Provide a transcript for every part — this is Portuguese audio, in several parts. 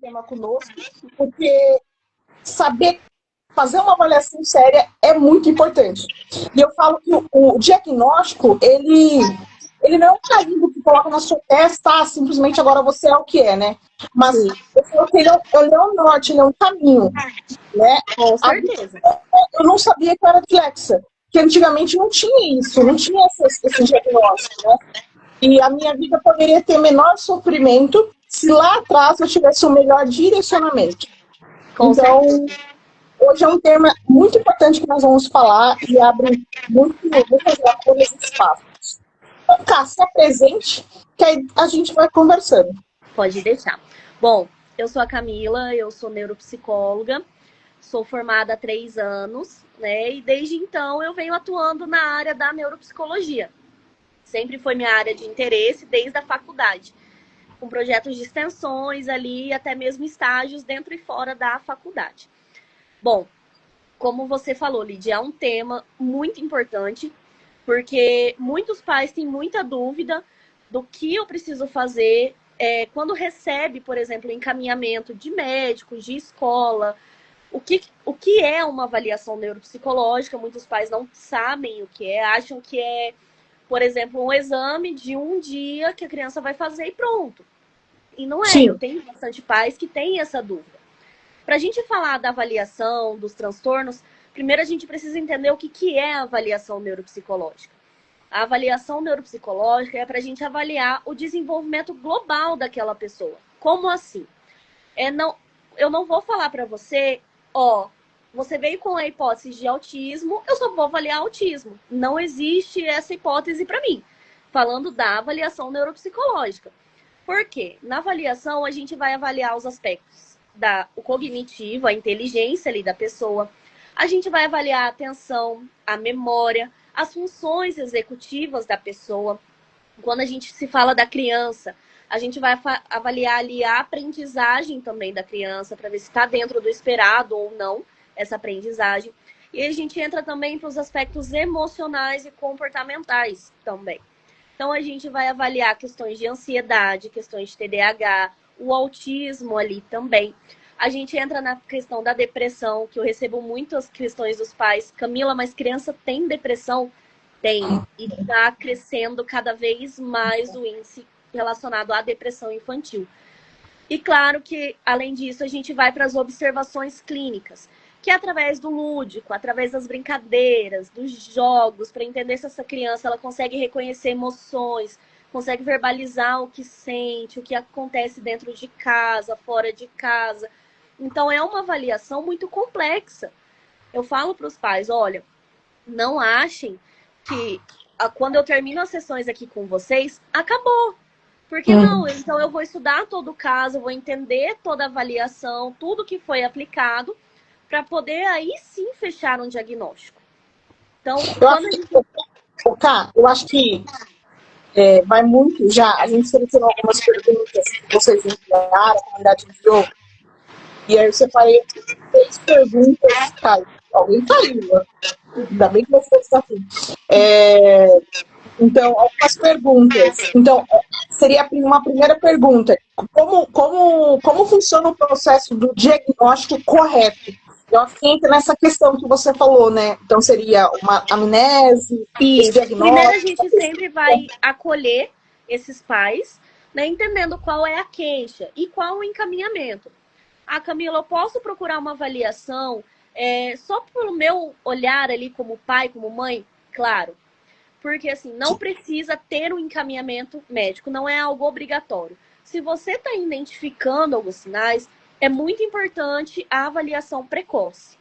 tema conosco, porque saber fazer uma avaliação séria é muito importante. E eu falo que o diagnóstico, ele não é um carimbo que coloca na sua testa, simplesmente agora você é o que é, né? Mas eu falo que ele é um norte, ele é um caminho, né? Com certeza. Eu não sabia que eu era dislexa, porque antigamente não tinha isso, não tinha esse diagnóstico, né? E a minha vida poderia ter menor sofrimento se lá atrás eu tivesse um melhor direcionamento. Então, hoje é um tema muito importante que nós vamos falar e abre muitas lacunas e espaços. Então, Cá, se apresente, que aí a gente vai conversando. Pode deixar. Bom, eu sou a Camila, eu sou neuropsicóloga, sou formada há 3 anos, né? E desde então eu venho atuando na área da neuropsicologia. Sempre foi minha área de interesse desde a faculdade, com projetos de extensões ali, até mesmo estágios dentro e fora da faculdade. Bom, como você falou, Lídia, é um tema muito importante, porque muitos pais têm muita dúvida do que eu preciso fazer quando recebe, por exemplo, encaminhamento de médicos, de escola. O que é uma avaliação neuropsicológica? Muitos pais não sabem o que é, acham que é, por exemplo, um exame de um dia que a criança vai fazer e pronto. E não é. Sim. Eu tenho bastante pais que têm essa dúvida. Para a gente falar da avaliação, dos transtornos, primeiro a gente precisa entender o que é a avaliação neuropsicológica. A avaliação neuropsicológica é para a gente avaliar o desenvolvimento global daquela pessoa. Como assim? Eu não vou falar para você, você veio com a hipótese de autismo, eu só vou avaliar autismo. Não existe essa hipótese para mim, falando da avaliação neuropsicológica. Por quê? Na avaliação, a gente vai avaliar os aspectos o cognitivo, a inteligência ali da pessoa. A gente vai avaliar a atenção, a memória, as funções executivas da pessoa. Quando a gente se fala da criança, a gente vai avaliar ali a aprendizagem também da criança, para ver se está dentro do esperado ou não essa aprendizagem. E a gente entra também para os aspectos emocionais e comportamentais também. Então, a gente vai avaliar questões de ansiedade, questões de TDAH, o autismo ali também. A gente entra na questão da depressão, que eu recebo muitas questões dos pais. Camila, mas criança tem depressão? Tem. E está crescendo cada vez mais o índice relacionado à depressão infantil. E claro que, além disso, a gente vai para as observações clínicas, que é através do lúdico, através das brincadeiras, dos jogos, para entender se essa criança ela consegue reconhecer emoções, consegue verbalizar o que sente, o que acontece dentro de casa, fora de casa. Então, é uma avaliação muito complexa. Eu falo para os pais, olha, não achem que quando eu termino as sessões aqui com vocês, acabou. Porque não, então eu vou estudar todo o caso, vou entender toda a avaliação, tudo que foi aplicado, para poder aí sim fechar um diagnóstico. Então, eu acho que vai muito já. A gente selecionou algumas perguntas que vocês enviaram, a comunidade enviou. E aí eu separei 3 perguntas. Caiu. Alguém caiu, né? Ainda bem que você está aqui. Então, algumas perguntas. Então, seria uma primeira pergunta. Como funciona o processo do diagnóstico correto? Eu acho que entra nessa questão que você falou, né? Então, seria uma amnese, esse diagnóstico. Primeiro, a gente sempre vai acolher esses pais, né, entendendo qual é a queixa e qual o encaminhamento. Camila, eu posso procurar uma avaliação só pelo meu olhar ali como pai, como mãe? Claro. Porque, assim, não precisa ter um encaminhamento médico, não é algo obrigatório. Se você está identificando alguns sinais, é muito importante a avaliação precoce.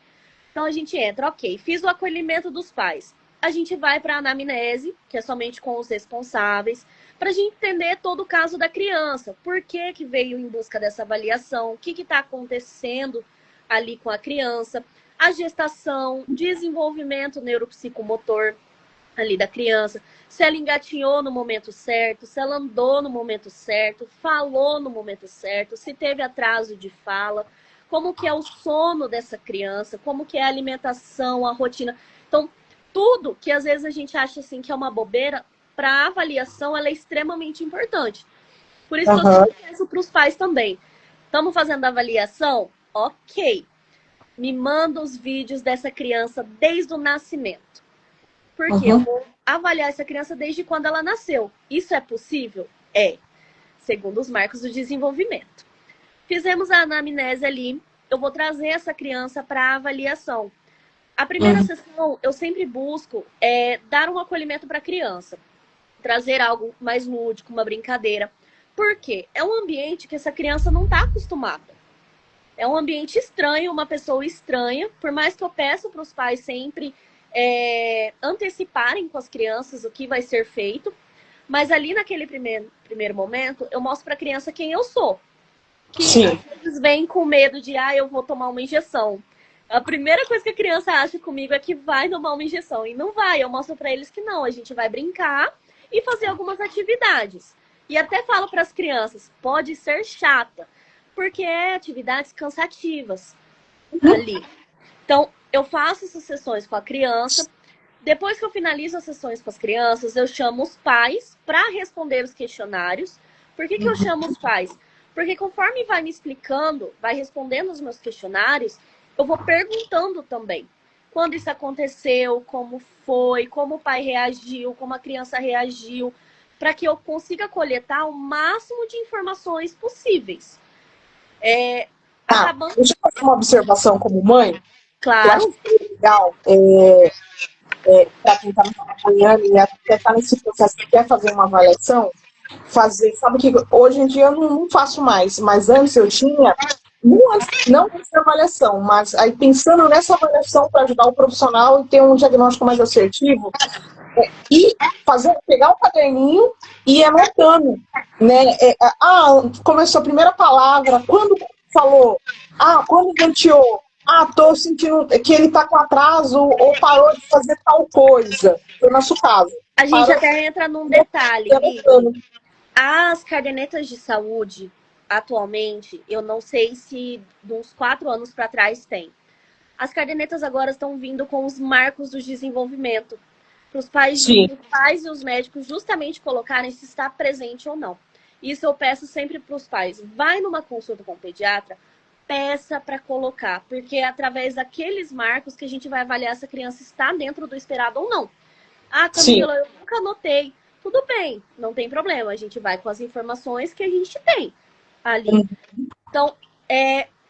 Então, a gente entra, ok, fiz o acolhimento dos pais. A gente vai para a anamnese, que é somente com os responsáveis, para a gente entender todo o caso da criança. Por que veio em busca dessa avaliação? O que está acontecendo ali com a criança? A gestação, desenvolvimento neuropsicomotor ali da criança, se ela engatinhou no momento certo, se ela andou no momento certo, falou no momento certo, se teve atraso de fala, como que é o sono dessa criança, como que é a alimentação, a rotina. Então, tudo que às vezes a gente acha assim que é uma bobeira, para a avaliação ela é extremamente importante. Por isso que eu sempre peço para os pais também. Estamos fazendo a avaliação? Ok. Me manda os vídeos dessa criança desde o nascimento. Porque eu vou avaliar essa criança desde quando ela nasceu. Isso é possível? É, segundo os marcos do desenvolvimento. Fizemos a anamnese ali, eu vou trazer essa criança para avaliação. A primeira sessão, eu sempre busco dar um acolhimento para a criança. Trazer algo mais lúdico, uma brincadeira. Por quê? É um ambiente que essa criança não está acostumada. É um ambiente estranho, uma pessoa estranha. Por mais que eu peço para os pais sempre anteciparem com as crianças o que vai ser feito. Mas ali naquele primeiro momento, eu mostro para a criança quem eu sou. Que às vezes vem com medo de, eu vou tomar uma injeção. A primeira coisa que a criança acha comigo é que vai tomar uma injeção. E não vai, eu mostro para eles que não. A gente vai brincar e fazer algumas atividades. E até falo para as crianças, pode ser chata, porque é atividades cansativas ali. Então, eu faço essas sessões com a criança. Depois que eu finalizo as sessões com as crianças, eu chamo os pais para responder os questionários. Por que eu chamo os pais? Porque conforme vai me explicando, vai respondendo os meus questionários, eu vou perguntando também. Quando isso aconteceu, como foi, como o pai reagiu, como a criança reagiu, para que eu consiga coletar o máximo de informações possíveis. Deixa eu fazer uma observação como mãe. Claro. Eu acho que é legal, para quem está nos acompanhando e até está nesse processo que quer fazer uma avaliação, sabe que hoje em dia eu não faço mais, mas antes eu tinha, não essa avaliação, mas aí pensando nessa avaliação para ajudar o profissional e ter um diagnóstico mais assertivo, e pegar o caderninho e ir anotando, né? Começou a primeira palavra, quando falou, quando venteou, tô sentindo que ele tá com atraso ou parou de fazer tal coisa. Foi o nosso caso. A gente até entra num detalhe. As cadernetas de saúde, atualmente, eu não sei se de uns 4 anos para trás tem. As cadernetas agora estão vindo com os marcos do desenvolvimento. Para os pais e os médicos justamente colocarem se está presente ou não. Isso eu peço sempre para os pais. Vai numa consulta com o pediatra, peça para colocar, porque é através daqueles marcos que a gente vai avaliar se a criança está dentro do esperado ou não. Camila, eu nunca anotei. Tudo bem, não tem problema. A gente vai com as informações que a gente tem ali. Então,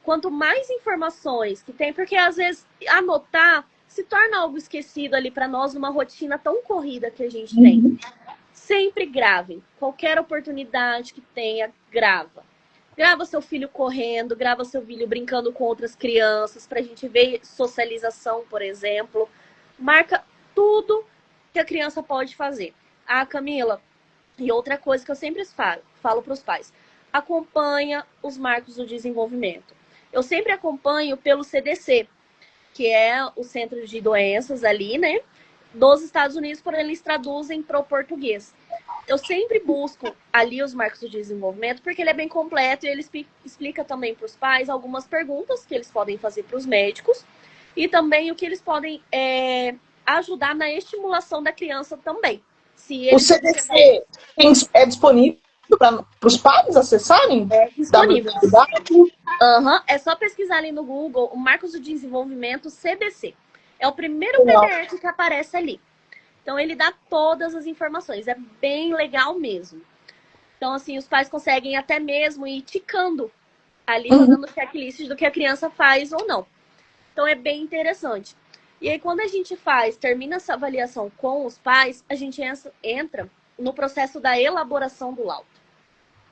quanto mais informações que tem, porque às vezes anotar se torna algo esquecido ali para nós numa rotina tão corrida que a gente tem. Sempre gravem. Qualquer oportunidade que tenha, grava. Grava seu filho correndo, grava seu filho brincando com outras crianças, para a gente ver socialização, por exemplo. Marca tudo que a criança pode fazer. Camila, e outra coisa que eu sempre falo para os pais, acompanha os marcos do desenvolvimento. Eu sempre acompanho pelo CDC, que é o Centro de Doenças ali, né, dos Estados Unidos, porém eles traduzem para o português. Eu sempre busco ali os marcos do desenvolvimento, porque ele é bem completo e ele explica também para os pais algumas perguntas que eles podem fazer para os médicos e também o que eles podem ajudar na estimulação da criança também. O CDC é disponível para os pais acessarem? É disponível. É só pesquisar ali no Google o Marcos do Desenvolvimento CDC. É o primeiro PDF que aparece ali. Então, ele dá todas as informações. É bem legal mesmo. Então, assim, os pais conseguem até mesmo ir ticando ali, fazendo checklist do que a criança faz ou não. Então, é bem interessante. E aí, quando a gente termina essa avaliação com os pais, a gente entra no processo da elaboração do laudo.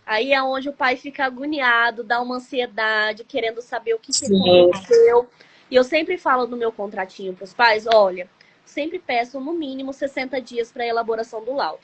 Aí é onde o pai fica agoniado, dá uma ansiedade, querendo saber o que aconteceu. E eu sempre falo no meu contratinho para os pais, olha, sempre peço no mínimo 60 dias para a elaboração do laudo.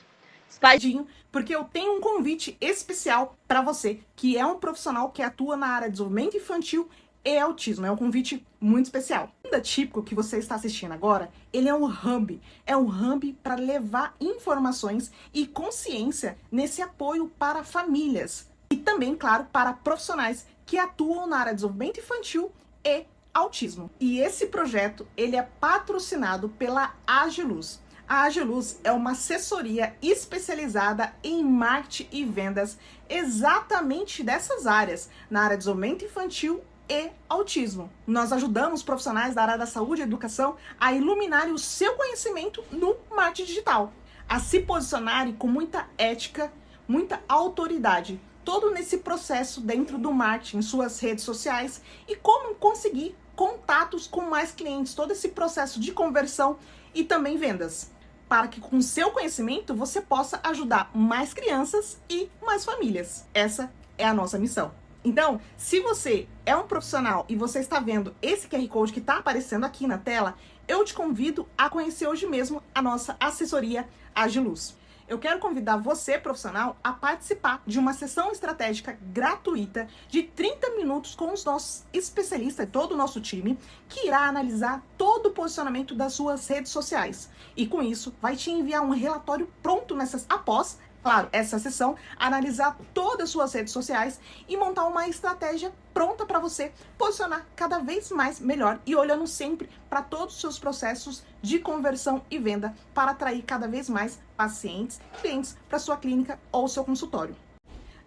Porque eu tenho um convite especial para você, que é um profissional que atua na área de desenvolvimento infantil e autismo. É um convite muito especial. O Vida Típico que você está assistindo agora, ele é um hub. É um hub para levar informações e consciência nesse apoio para famílias. E também, claro, para profissionais que atuam na área de desenvolvimento infantil e autismo. E esse projeto, ele é patrocinado pela Agiluz. A Agiluz é uma assessoria especializada em marketing e vendas exatamente dessas áreas, na área de desenvolvimento infantil e autismo. Nós ajudamos profissionais da área da saúde e educação a iluminarem o seu conhecimento no marketing digital, a se posicionarem com muita ética, muita autoridade, todo nesse processo dentro do marketing, em suas redes sociais e como conseguir contatos com mais clientes, todo esse processo de conversão e também vendas, para que com seu conhecimento você possa ajudar mais crianças e mais famílias. Essa é a nossa missão. Então, se você é um profissional e você está vendo esse QR Code que está aparecendo aqui na tela, eu te convido a conhecer hoje mesmo a nossa assessoria Agiluz. Eu quero convidar você, profissional, a participar de uma sessão estratégica gratuita de 30 minutos com os nossos especialistas e todo o nosso time, que irá analisar todo o posicionamento das suas redes sociais. E com isso, vai te enviar um relatório pronto após, claro, essa sessão, analisar todas as suas redes sociais e montar uma estratégia pronta para você posicionar cada vez mais melhor e olhando sempre para todos os seus processos de conversão e venda para atrair cada vez mais pacientes, clientes para sua clínica ou seu consultório.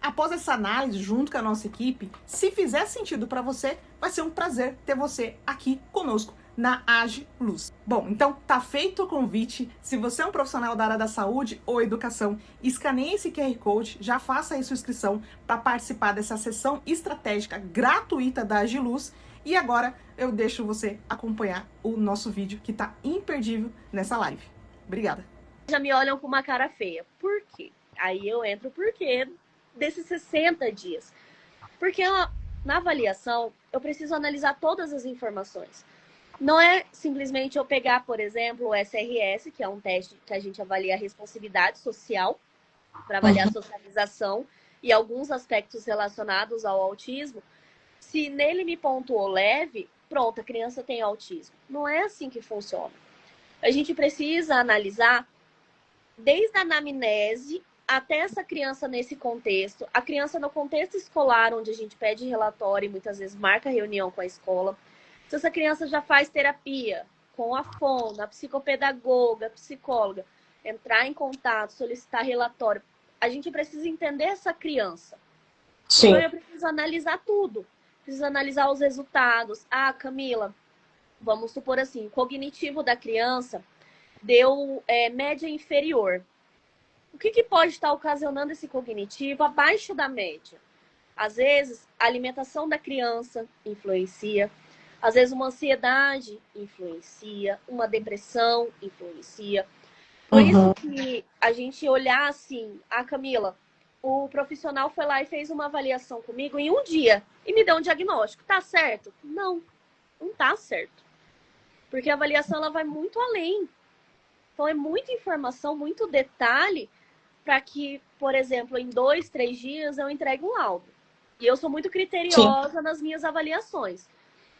Após essa análise junto com a nossa equipe, se fizer sentido para você, vai ser um prazer ter você aqui conosco na Agiluz. Bom, então tá feito o convite. Se você é um profissional da área da saúde ou educação, escaneie esse QR Code, já faça aí sua inscrição para participar dessa sessão estratégica gratuita da Agiluz. E agora eu deixo você acompanhar o nosso vídeo que tá imperdível nessa live. Obrigada. Já me olham com uma cara feia. Por quê? Aí eu entro porque desses 60 dias. Porque na avaliação eu preciso analisar todas as informações. Não é simplesmente eu pegar, por exemplo, o SRS, que é um teste que a gente avalia a responsividade social, para avaliar a socialização e alguns aspectos relacionados ao autismo. Se nele me pontuou leve, pronto, a criança tem autismo. Não é assim que funciona. A gente precisa analisar desde a anamnese até essa criança nesse contexto, a criança no contexto escolar, onde a gente pede relatório e muitas vezes marca reunião com a escola. Se essa criança já faz terapia com a fono, a psicopedagoga, a psicóloga, entrar em contato, solicitar relatório, a gente precisa entender essa criança. Sim. Então eu preciso analisar tudo. Preciso analisar os resultados. Ah, Camila, vamos supor assim, o cognitivo da criança deu média inferior. O que pode estar ocasionando esse cognitivo abaixo da média? Às vezes, a alimentação da criança influencia. Às vezes, uma ansiedade influencia. Uma depressão influencia. Por isso que a gente olhar assim, Camila, o profissional foi lá e fez uma avaliação comigo em um dia e me deu um diagnóstico. Tá certo? Não, não tá certo. Porque a avaliação ela vai muito além. Então, é muita informação, muito detalhe para que, por exemplo, em 2, 3 dias eu entregue um laudo. E eu sou muito criteriosa nas minhas avaliações.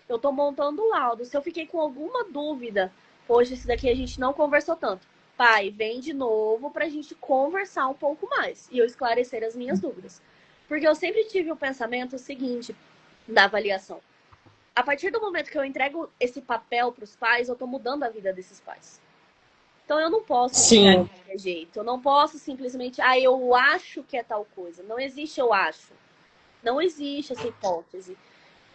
Eu estou montando o laudo. Se eu fiquei com alguma dúvida, hoje esse daqui a gente não conversou tanto. Pai, vem de novo para a gente conversar um pouco mais e eu esclarecer as minhas dúvidas. Porque eu sempre tive o pensamento seguinte da avaliação. A partir do momento que eu entrego esse papel para os pais, eu estou mudando a vida desses pais. Então eu não posso de qualquer jeito. Eu não posso simplesmente, eu acho que é tal coisa. Não existe eu acho. Não existe essa hipótese.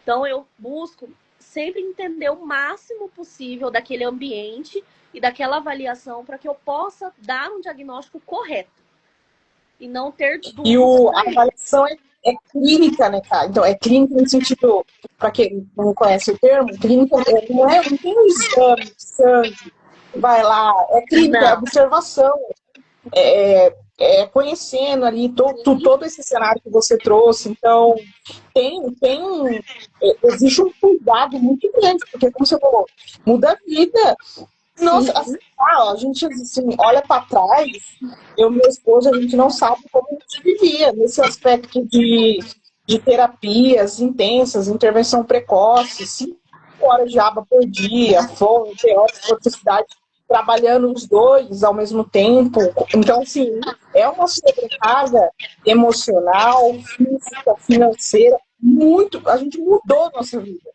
Então eu busco sempre entender o máximo possível daquele ambiente e daquela avaliação para que eu possa dar um diagnóstico correto. E não ter dúvidas. E a avaliação é clínica, né, cara? Então, é clínica no sentido, para quem não conhece o termo, clínica não tem um exame de sangue, vai lá, é clínica, é observação, conhecendo ali todo esse cenário que você trouxe. Então, existe um cuidado muito grande, porque como você falou, muda a vida. Nossa, a gente assim, olha para trás, eu e minha esposa, a gente não sabe como a gente vivia nesse aspecto de terapias intensas, intervenção precoce, 5 horas de aba por dia, fono, teórico, motricidade, trabalhando os dois ao mesmo tempo. Então, assim, é uma sobrecarga emocional, física, financeira, muito. A gente mudou a nossa vida.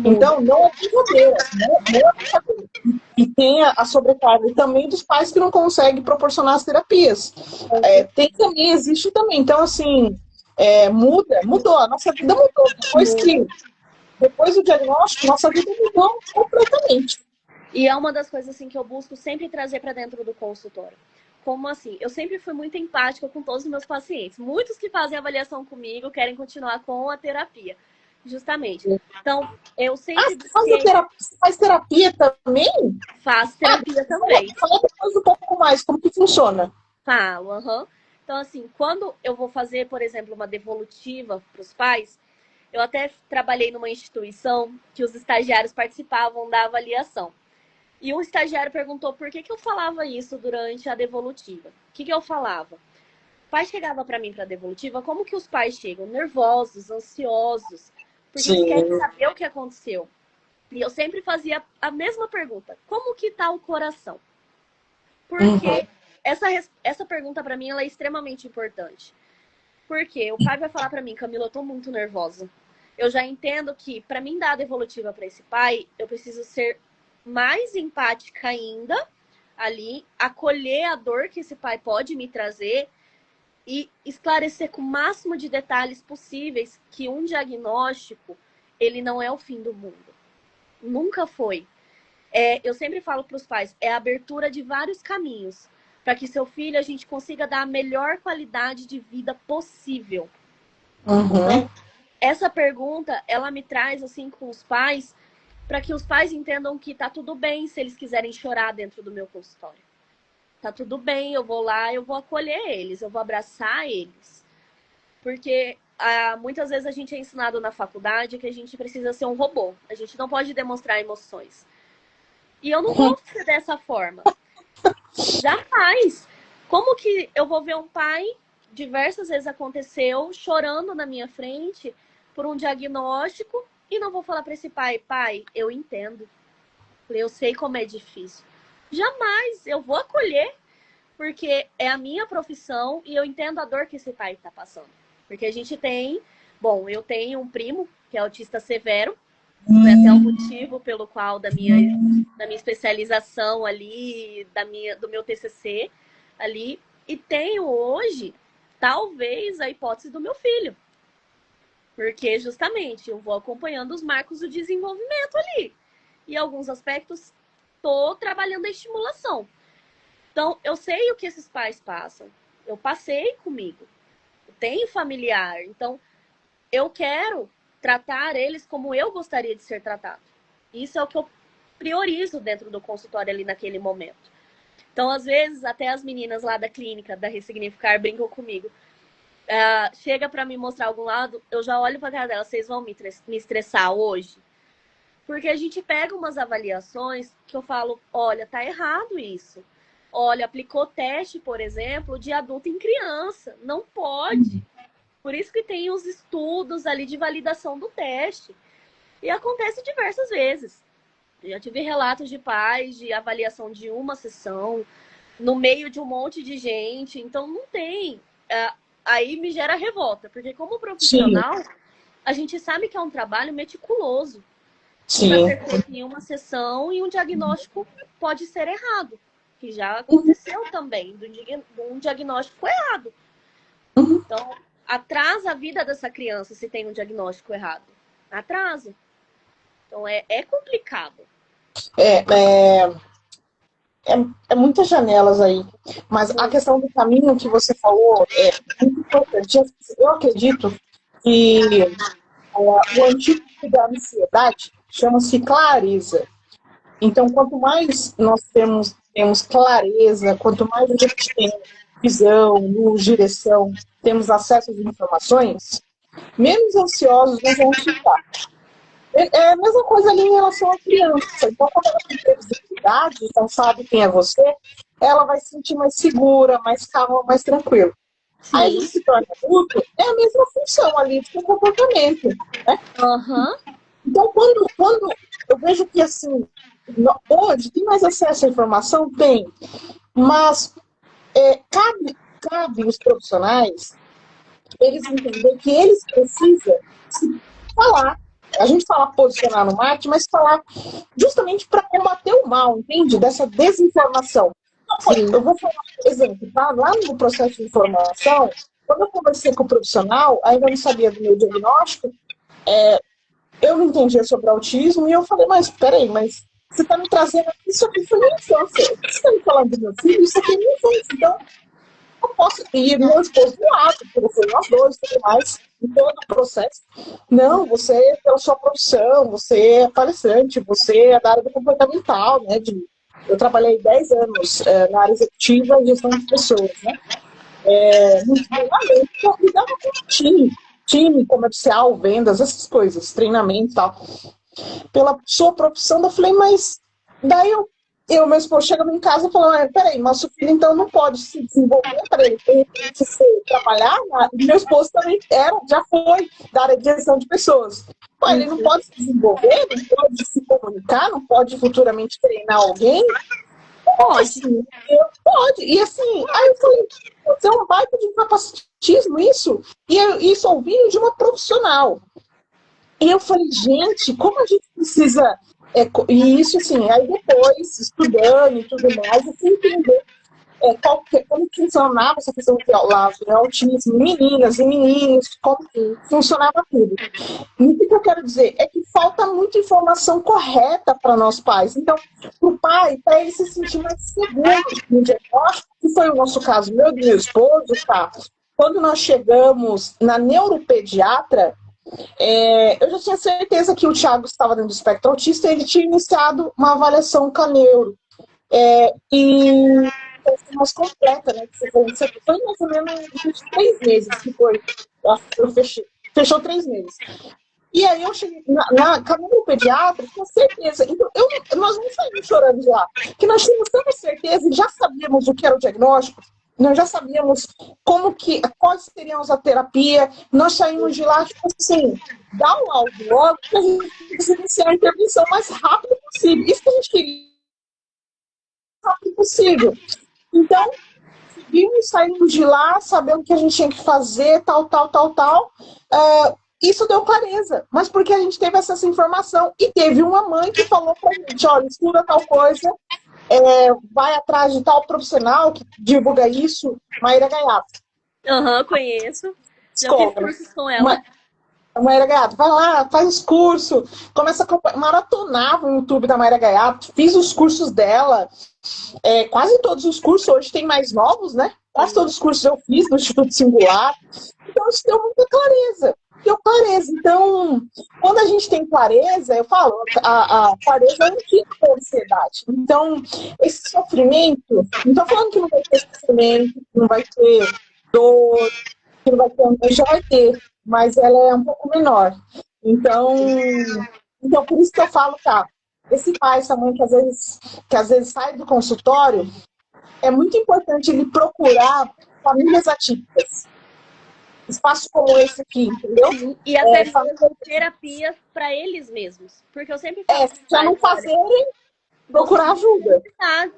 Então, não é brincadeira, não é brincadeira. E tem a sobrecarga também dos pais que não conseguem proporcionar as terapias. Existe também. Então, assim, mudou, a nossa vida mudou. Depois do diagnóstico, nossa vida mudou completamente. E é uma das coisas assim que eu busco sempre trazer para dentro do consultório. Como assim? Eu sempre fui muito empática com todos os meus pacientes. Muitos que fazem avaliação comigo querem continuar com a terapia. Justamente. Então, eu sempre Você faz terapia também? Faço terapia também. Fala depois um pouco mais, como que funciona? Falo, aham. Então, assim, quando eu vou fazer, por exemplo, uma devolutiva para os pais, eu até trabalhei numa instituição que os estagiários participavam da avaliação. E um estagiário perguntou por que eu falava isso durante a devolutiva. O que eu falava? O pai chegava para mim para a devolutiva, como que os pais chegam? Nervosos, ansiosos, porque eles querem saber o que aconteceu. E eu sempre fazia a mesma pergunta. Como que tá o coração? Porque essa pergunta para mim ela é extremamente importante. Porque o pai vai falar para mim, Camila, eu tô muito nervosa. Eu já entendo que para mim dar a devolutiva para esse pai, eu preciso ser mais empática ainda ali, acolher a dor que esse pai pode me trazer e esclarecer com o máximo de detalhes possíveis que um diagnóstico, ele não é o fim do mundo. Nunca foi. Eu sempre falo para os pais, é a abertura de vários caminhos para que seu filho, a gente consiga dar a melhor qualidade de vida possível. Então, essa pergunta, ela me traz assim com os pais, para que os pais entendam que tá tudo bem se eles quiserem chorar dentro do meu consultório. Tá tudo bem, eu vou lá, eu vou acolher eles, eu vou abraçar eles. Porque muitas vezes a gente é ensinado na faculdade que a gente precisa ser um robô. A gente não pode demonstrar emoções. E eu não vou ser dessa forma. Jamais. Como que eu vou ver um pai, diversas vezes aconteceu, chorando na minha frente por um diagnóstico e não vou falar para esse pai, eu entendo. Eu sei como é difícil. Jamais. Eu vou acolher, porque é a minha profissão e eu entendo a dor que esse pai está passando. Porque a gente tem... Bom, eu tenho um primo que é autista severo. Foi até o motivo pelo qual da minha especialização ali, do meu TCC ali. E tenho hoje, talvez, a hipótese do meu filho. Porque, justamente, eu vou acompanhando os marcos do desenvolvimento ali. E, em alguns aspectos, estou trabalhando a estimulação. Então, eu sei o que esses pais passam. Eu passei comigo. Eu tenho familiar. Então, eu quero tratar eles como eu gostaria de ser tratado. Isso é o que eu priorizo dentro do consultório ali naquele momento. Então, às vezes, até as meninas lá da clínica, da Ressignificar, brincam comigo. Chega para me mostrar algum lado, eu já olho para a cara dela, vocês vão me estressar hoje? Porque a gente pega umas avaliações que eu falo, olha, tá errado isso. Olha, aplicou teste, por exemplo, de adulto em criança. Não pode. Por isso que tem os estudos ali de validação do teste. E acontece diversas vezes. Eu já tive relatos de pais de avaliação de uma sessão, no meio de um monte de gente. Então, não tem... Aí me gera revolta, porque como profissional, a gente sabe que é um trabalho meticuloso. Para ser feito em uma sessão e um diagnóstico pode ser errado. Que já aconteceu também, de um diagnóstico errado. Então, atrasa a vida dessa criança se tem um diagnóstico errado. Atrasa. Então, é complicado. É muitas janelas aí. Mas a questão do caminho que você falou é muito importante. Eu acredito que o antídoto da ansiedade chama-se clareza. Então, quanto mais nós temos clareza, quanto mais a gente tem visão, luz, direção, temos acesso às informações, menos ansiosos nós vamos ficar. É a mesma coisa ali em relação à criança. Então, quando ela tem previsibilidade, então sabe quem é você, ela vai se sentir mais segura, mais calma, mais tranquila. Aí ele se torna adulto, é a mesma função ali do seu comportamento. Né? Então, quando eu vejo que, assim, hoje tem mais acesso à informação? Tem. Mas cabe os profissionais eles entenderem que eles precisam se falar. a gente fala posicionar no marketing, mas falar justamente para combater o mal, entende? Dessa desinformação. Eu vou falar um exemplo, tá? Lá no processo de informação, quando eu conversei com o profissional, ainda não sabia do meu diagnóstico, eu não entendia sobre autismo, e eu falei, mas peraí, mas você está me trazendo isso aqui foi minha infância. Você está me falando do meu filho, isso aqui é minha infância. Então, eu posso ir meu esposo do lado, porque foi nós dois e tudo mais, em todo o processo. Não, você, pela sua profissão, você é palestrante, você é da área do comportamental, né? Eu trabalhei 10 anos na área executiva e gestão de pessoas, né? No treinamento, eu lidava com time comercial, vendas, essas coisas, treinamento e tal. Pela sua profissão, eu falei, mas daí meu esposo chega em casa e fala, peraí, nosso filho então não pode se desenvolver para ele trabalhar, meu esposo também já foi da área de gestão de pessoas. Pô, ele não pode se desenvolver, não pode se comunicar, não pode futuramente treinar alguém? Pode. Assim, pode. E assim, aí eu falei, é um baita de capacitismo isso? E isso ouvindo de uma profissional. E eu falei, gente, como a gente precisa... e isso, assim, aí depois, estudando e tudo mais, eu fui entender como que funcionava essa questão do autismo, meninas e meninos, como que funcionava tudo. E o que eu quero dizer é que falta muita informação correta para nós pais. Então, o pai, para ele se sentir mais seguro no diagnóstico, que foi o nosso caso, meu e meu esposo, tá? Quando nós chegamos na neuropediatra, eu já tinha certeza que o Thiago estava dentro do espectro autista e ele tinha iniciado uma avaliação com a neuro. E mais completa, né? Que foi mais ou menos uns 3 meses que foi. Eu fechou 3 meses. E aí eu cheguei na caminho do pediatra, com certeza. Então, nós não saímos chorando de lá, porque nós tínhamos tanta certeza e já sabíamos o que era o diagnóstico, nós já sabíamos quais seriam a terapia, nós saímos de lá, tipo assim, dá um laudo logo, que a gente precisa iniciar a intervenção o mais rápido possível. Isso que a gente queria, o mais rápido possível. Então, saímos de lá, sabendo o que a gente tinha que fazer, tal. Isso deu clareza, mas porque a gente teve essa informação. E teve uma mãe que falou pra gente, olha, estuda tal coisa, vai atrás de tal profissional que divulga isso, Maíra Gaiato. Conheço. Já fiz cursos com ela. Maíra Gaiato, vai lá, faz os cursos, começa a maratonar no YouTube da Maíra Gaiato, fiz os cursos dela, quase todos os cursos, hoje tem mais novos, né? Quase todos os cursos eu fiz no Instituto Singular, então isso deu muita clareza. Então, quando a gente tem clareza, eu falo, a clareza é um tipo de ansiedade. Então, esse sofrimento, não estou falando que não vai ter sofrimento, que não vai ter dor, que não vai ter angústia, vai ter, mas ela é um pouco menor. Então por isso que eu falo, tá, esse pai, essa mãe que às vezes sai do consultório, é muito importante ele procurar famílias atípicas. Espaço como esse aqui, entendeu? E até terapia para eles mesmos. Porque eu sempre falo. Já não fazerem, procurar ajuda.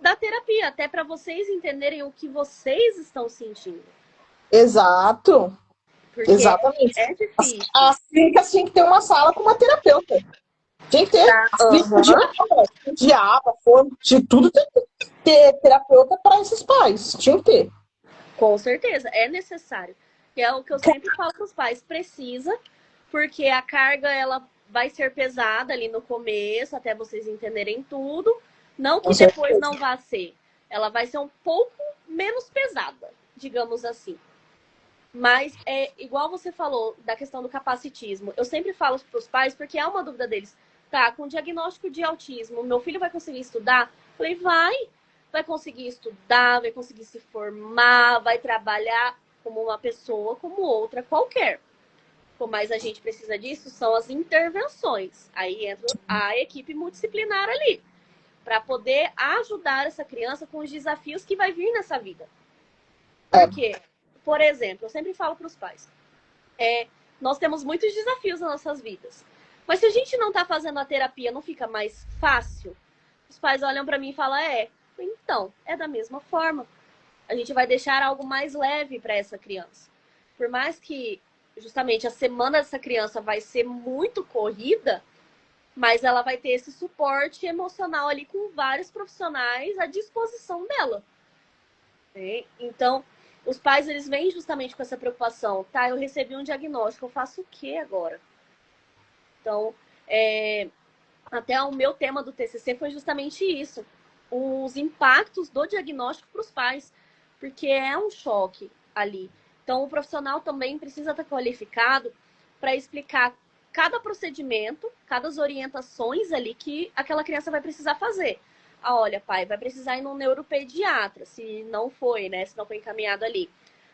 Da terapia, até para vocês entenderem o que vocês estão sentindo. Exato. Porque exatamente. É difícil. As clínicas tinham que ter uma sala com uma terapeuta. Tem que ter. Diaba, forno, de tudo tem que ter terapeuta para esses pais. Tinha que ter. Com certeza, é necessário. Que é o que eu sempre falo para os pais, precisa, porque a carga ela vai ser pesada ali no começo, até vocês entenderem tudo. Não que depois não vá ser. Ela vai ser um pouco menos pesada, digamos assim. Mas é igual você falou da questão do capacitismo. Eu sempre falo para os pais, porque é uma dúvida deles. Tá, com diagnóstico de autismo, meu filho vai conseguir estudar? Eu falei, vai conseguir estudar, vai conseguir se formar, vai trabalhar como uma pessoa, como outra qualquer. Mas a gente precisa disso são as intervenções. Aí entra a equipe multidisciplinar ali, para poder ajudar essa criança com os desafios que vai vir nessa vida. Porque, por exemplo, eu sempre falo para os pais, nós temos muitos desafios nas nossas vidas. Mas se a gente não está fazendo a terapia, não fica mais fácil? Os pais olham para mim e falam, então, é da mesma forma. A gente vai deixar algo mais leve para essa criança. Por mais que justamente a semana dessa criança vai ser muito corrida, mas ela vai ter esse suporte emocional ali com vários profissionais à disposição dela. Então, os pais, eles vêm justamente com essa preocupação. Tá, eu recebi um diagnóstico, eu faço o que agora? Então, até o meu tema do TCC foi justamente isso. Os impactos do diagnóstico para os pais. Porque é um choque ali. Então, o profissional também precisa estar qualificado para explicar cada procedimento, cada orientações ali que aquela criança vai precisar fazer. Ah, olha, pai, vai precisar ir num neuropediatra, se não foi, né? Se não foi encaminhado ali.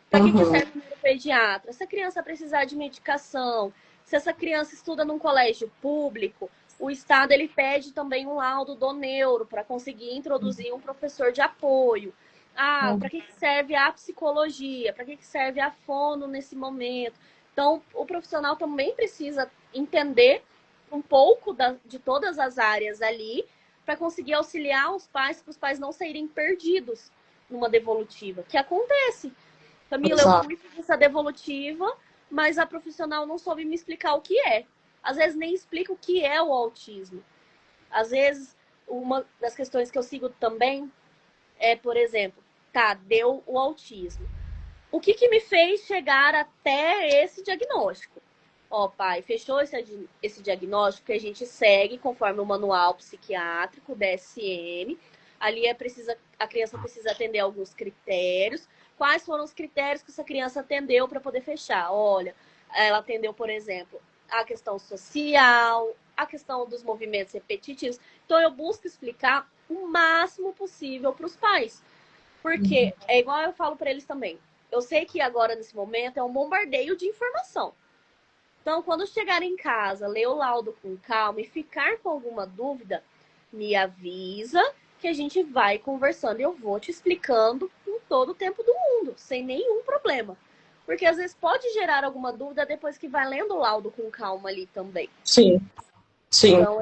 Para que serve o neuropediatra? Se a criança precisar de medicação, se essa criança estuda num colégio público, o Estado ele pede também um laudo do neuro para conseguir introduzir um professor de apoio. Ah, para que serve a psicologia? Para que serve a fono nesse momento? Então, o profissional também precisa entender um pouco de todas as áreas ali para conseguir auxiliar os pais, para os pais não saírem perdidos numa devolutiva, que acontece. Camila, eu fui nessa devolutiva, mas a profissional não soube me explicar o que é. Às vezes nem explica o que é o autismo. Às vezes, uma das questões que eu sigo também é, por exemplo, tá, deu o autismo. O que me fez chegar até esse diagnóstico? Ó, pai, fechou esse diagnóstico que a gente segue conforme o manual psiquiátrico, DSM. Ali a criança precisa atender alguns critérios. Quais foram os critérios que essa criança atendeu para poder fechar? Olha, ela atendeu, por exemplo, a questão social, a questão dos movimentos repetitivos. Então, eu busco explicar o máximo possível para os pais. Porque é igual eu falo para eles também. Eu sei que agora, nesse momento, é um bombardeio de informação. Então, quando chegar em casa, ler o laudo com calma e ficar com alguma dúvida, me avisa que a gente vai conversando e eu vou te explicando com todo o tempo do mundo, sem nenhum problema. Porque às vezes pode gerar alguma dúvida depois que vai lendo o laudo com calma ali também. Sim, sim. Então,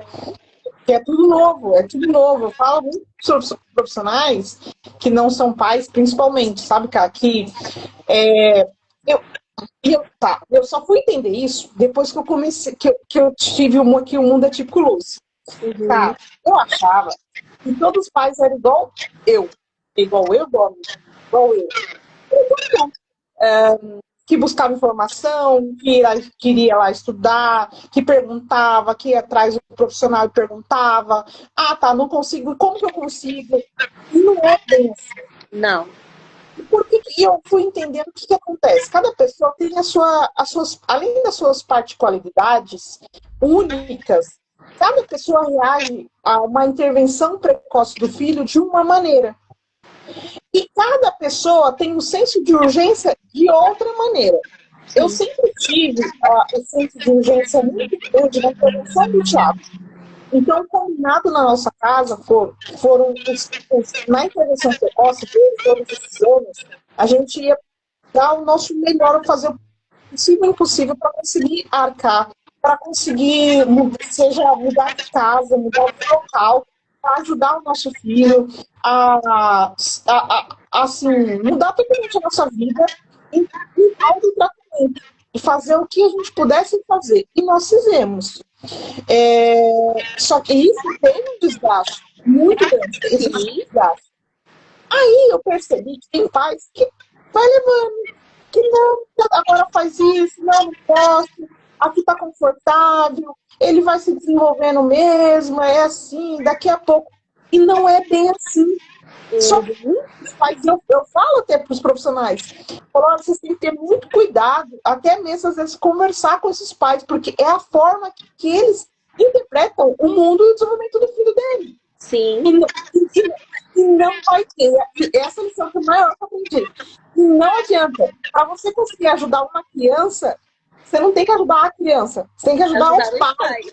é tudo novo, é tudo novo. Eu falo muito sobre profissionais que não são pais, principalmente, sabe, cara, que eu só fui entender isso depois que eu comecei, que eu tive que o mundo é tipo Luz. Tá, eu achava que todos os pais eram igual eu. Que buscava informação, que queria lá estudar, que perguntava, que ia atrás do profissional e perguntava. Ah, tá, não consigo, como que eu consigo? E não é bem assim. Não. E eu fui entendendo o que acontece. Cada pessoa tem as suas, além das suas particularidades únicas, cada pessoa reage a uma intervenção precoce do filho de uma maneira. E cada pessoa tem um senso de urgência de outra maneira. Eu sempre tive esse senso de urgência muito grande na intervenção do Thiago. Então, combinado na nossa casa foram na intervenção precoce dele, todos esses anos, a gente ia dar o nosso melhor, fazer o possível e impossível para conseguir arcar, para conseguir, seja mudar de casa, mudar de local, para ajudar o nosso filho assim, mudar totalmente a nossa vida em prol do tratamento e fazer o que a gente pudesse fazer. E nós fizemos. Só que isso tem um desgaste muito grande. Esse desgaste. Aí eu percebi que tem pais que vai levando, que não, agora faz isso, não posso, aqui tá confortável, ele vai se desenvolvendo mesmo, é assim, daqui a pouco. E não é bem assim. Só que muitos pais, eu falo até para os profissionais, vocês têm que ter muito cuidado, até mesmo às vezes conversar com esses pais, porque é a forma que eles interpretam o mundo e o desenvolvimento do filho dele. Sim. E não vai ter, essa lição que é maior que eu aprendi. E não adianta, para você conseguir ajudar uma criança, você não tem que ajudar a criança, você tem que ajudar os pais.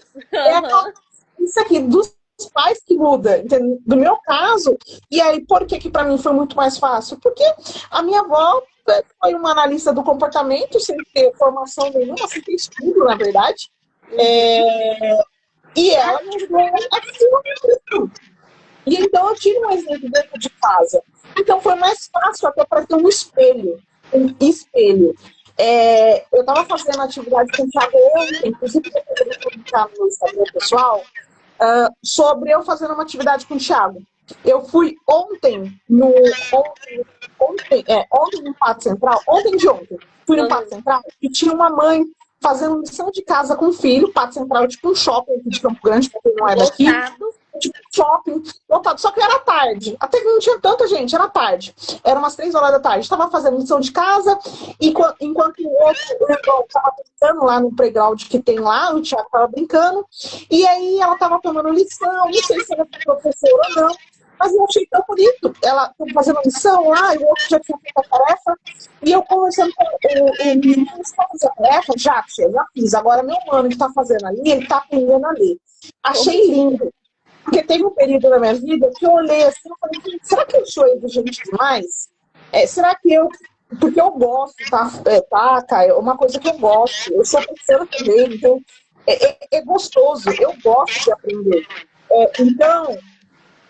Isso aqui, dos pais que muda, entendeu? Do meu caso, e aí por que para mim foi muito mais fácil? Porque a minha avó foi uma analista do comportamento, sem ter formação nenhuma, sem ter estudo, na verdade, e ela me ajudou a desenvolver tudo. E então eu tive um exemplo dentro de casa. Então foi mais fácil até para ter um espelho. Eu estava fazendo atividade com o Thiago ontem, inclusive eu poderia publicar no Instagram pessoal, sobre eu fazendo uma atividade com o Thiago. Eu fui ontem no Pátio Central, fui no Pátio Central e tinha uma mãe fazendo lição de casa com o filho. Pátio Central é tipo um shopping aqui de Campo Grande, pra quem não é daqui. Tipo shopping, lotado. Só que era tarde. Até que não tinha tanta gente, era tarde. Era umas 3 horas da tarde. Estava fazendo lição de casa, e enquanto o outro estava brincando lá no playground que tem lá, o Thiago estava brincando. E aí ela estava tomando lição, não sei se era professora ou não. Mas eu achei tão bonito. Ela estava fazendo lição lá, e o outro já tinha feito a tarefa. E eu conversando com o menino, você está fazendo a tarefa? Já, tia, já fiz. Agora, meu mano que está fazendo ali, ele está aprendendo a ler. Achei lindo. Porque teve um período na minha vida que eu olhei assim e falei, será que eu sou exigente demais? Será que eu... Porque eu gosto, tá, Caio? É uma coisa que eu gosto. Eu sou professora também, então é gostoso. Eu gosto de aprender. Então...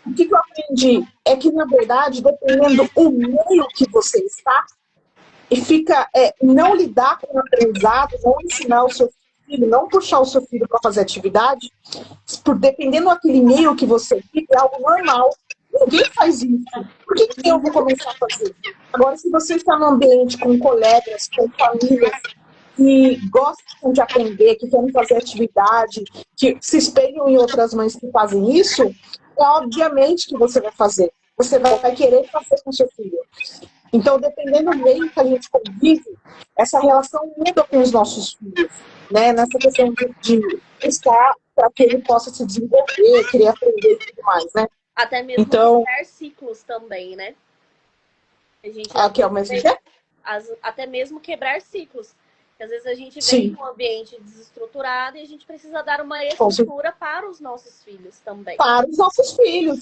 O que eu aprendi é que, na verdade, dependendo do meio que você está, e fica não lidar com o aprendizado, não ensinar o seu filho, não puxar o seu filho para fazer atividade, dependendo daquele meio que você fica, é algo normal. Ninguém faz isso. Por que eu vou começar a fazer? Agora, se você está num ambiente com colegas, com famílias, que gostam de aprender, que querem fazer atividade, que se espelham em outras mães que fazem isso, obviamente que você vai fazer. Você vai querer fazer com seu filho. Então, dependendo do meio que a gente convive, essa relação muda com os nossos filhos, né? Nessa questão de estar para que ele possa se desenvolver, querer aprender e tudo mais, né? Até mesmo quebrar ciclos também, né? A gente até mesmo quebrar ciclos. Porque às vezes a gente vem com um ambiente desestruturado e a gente precisa dar uma estrutura para os nossos filhos também. Para os nossos filhos.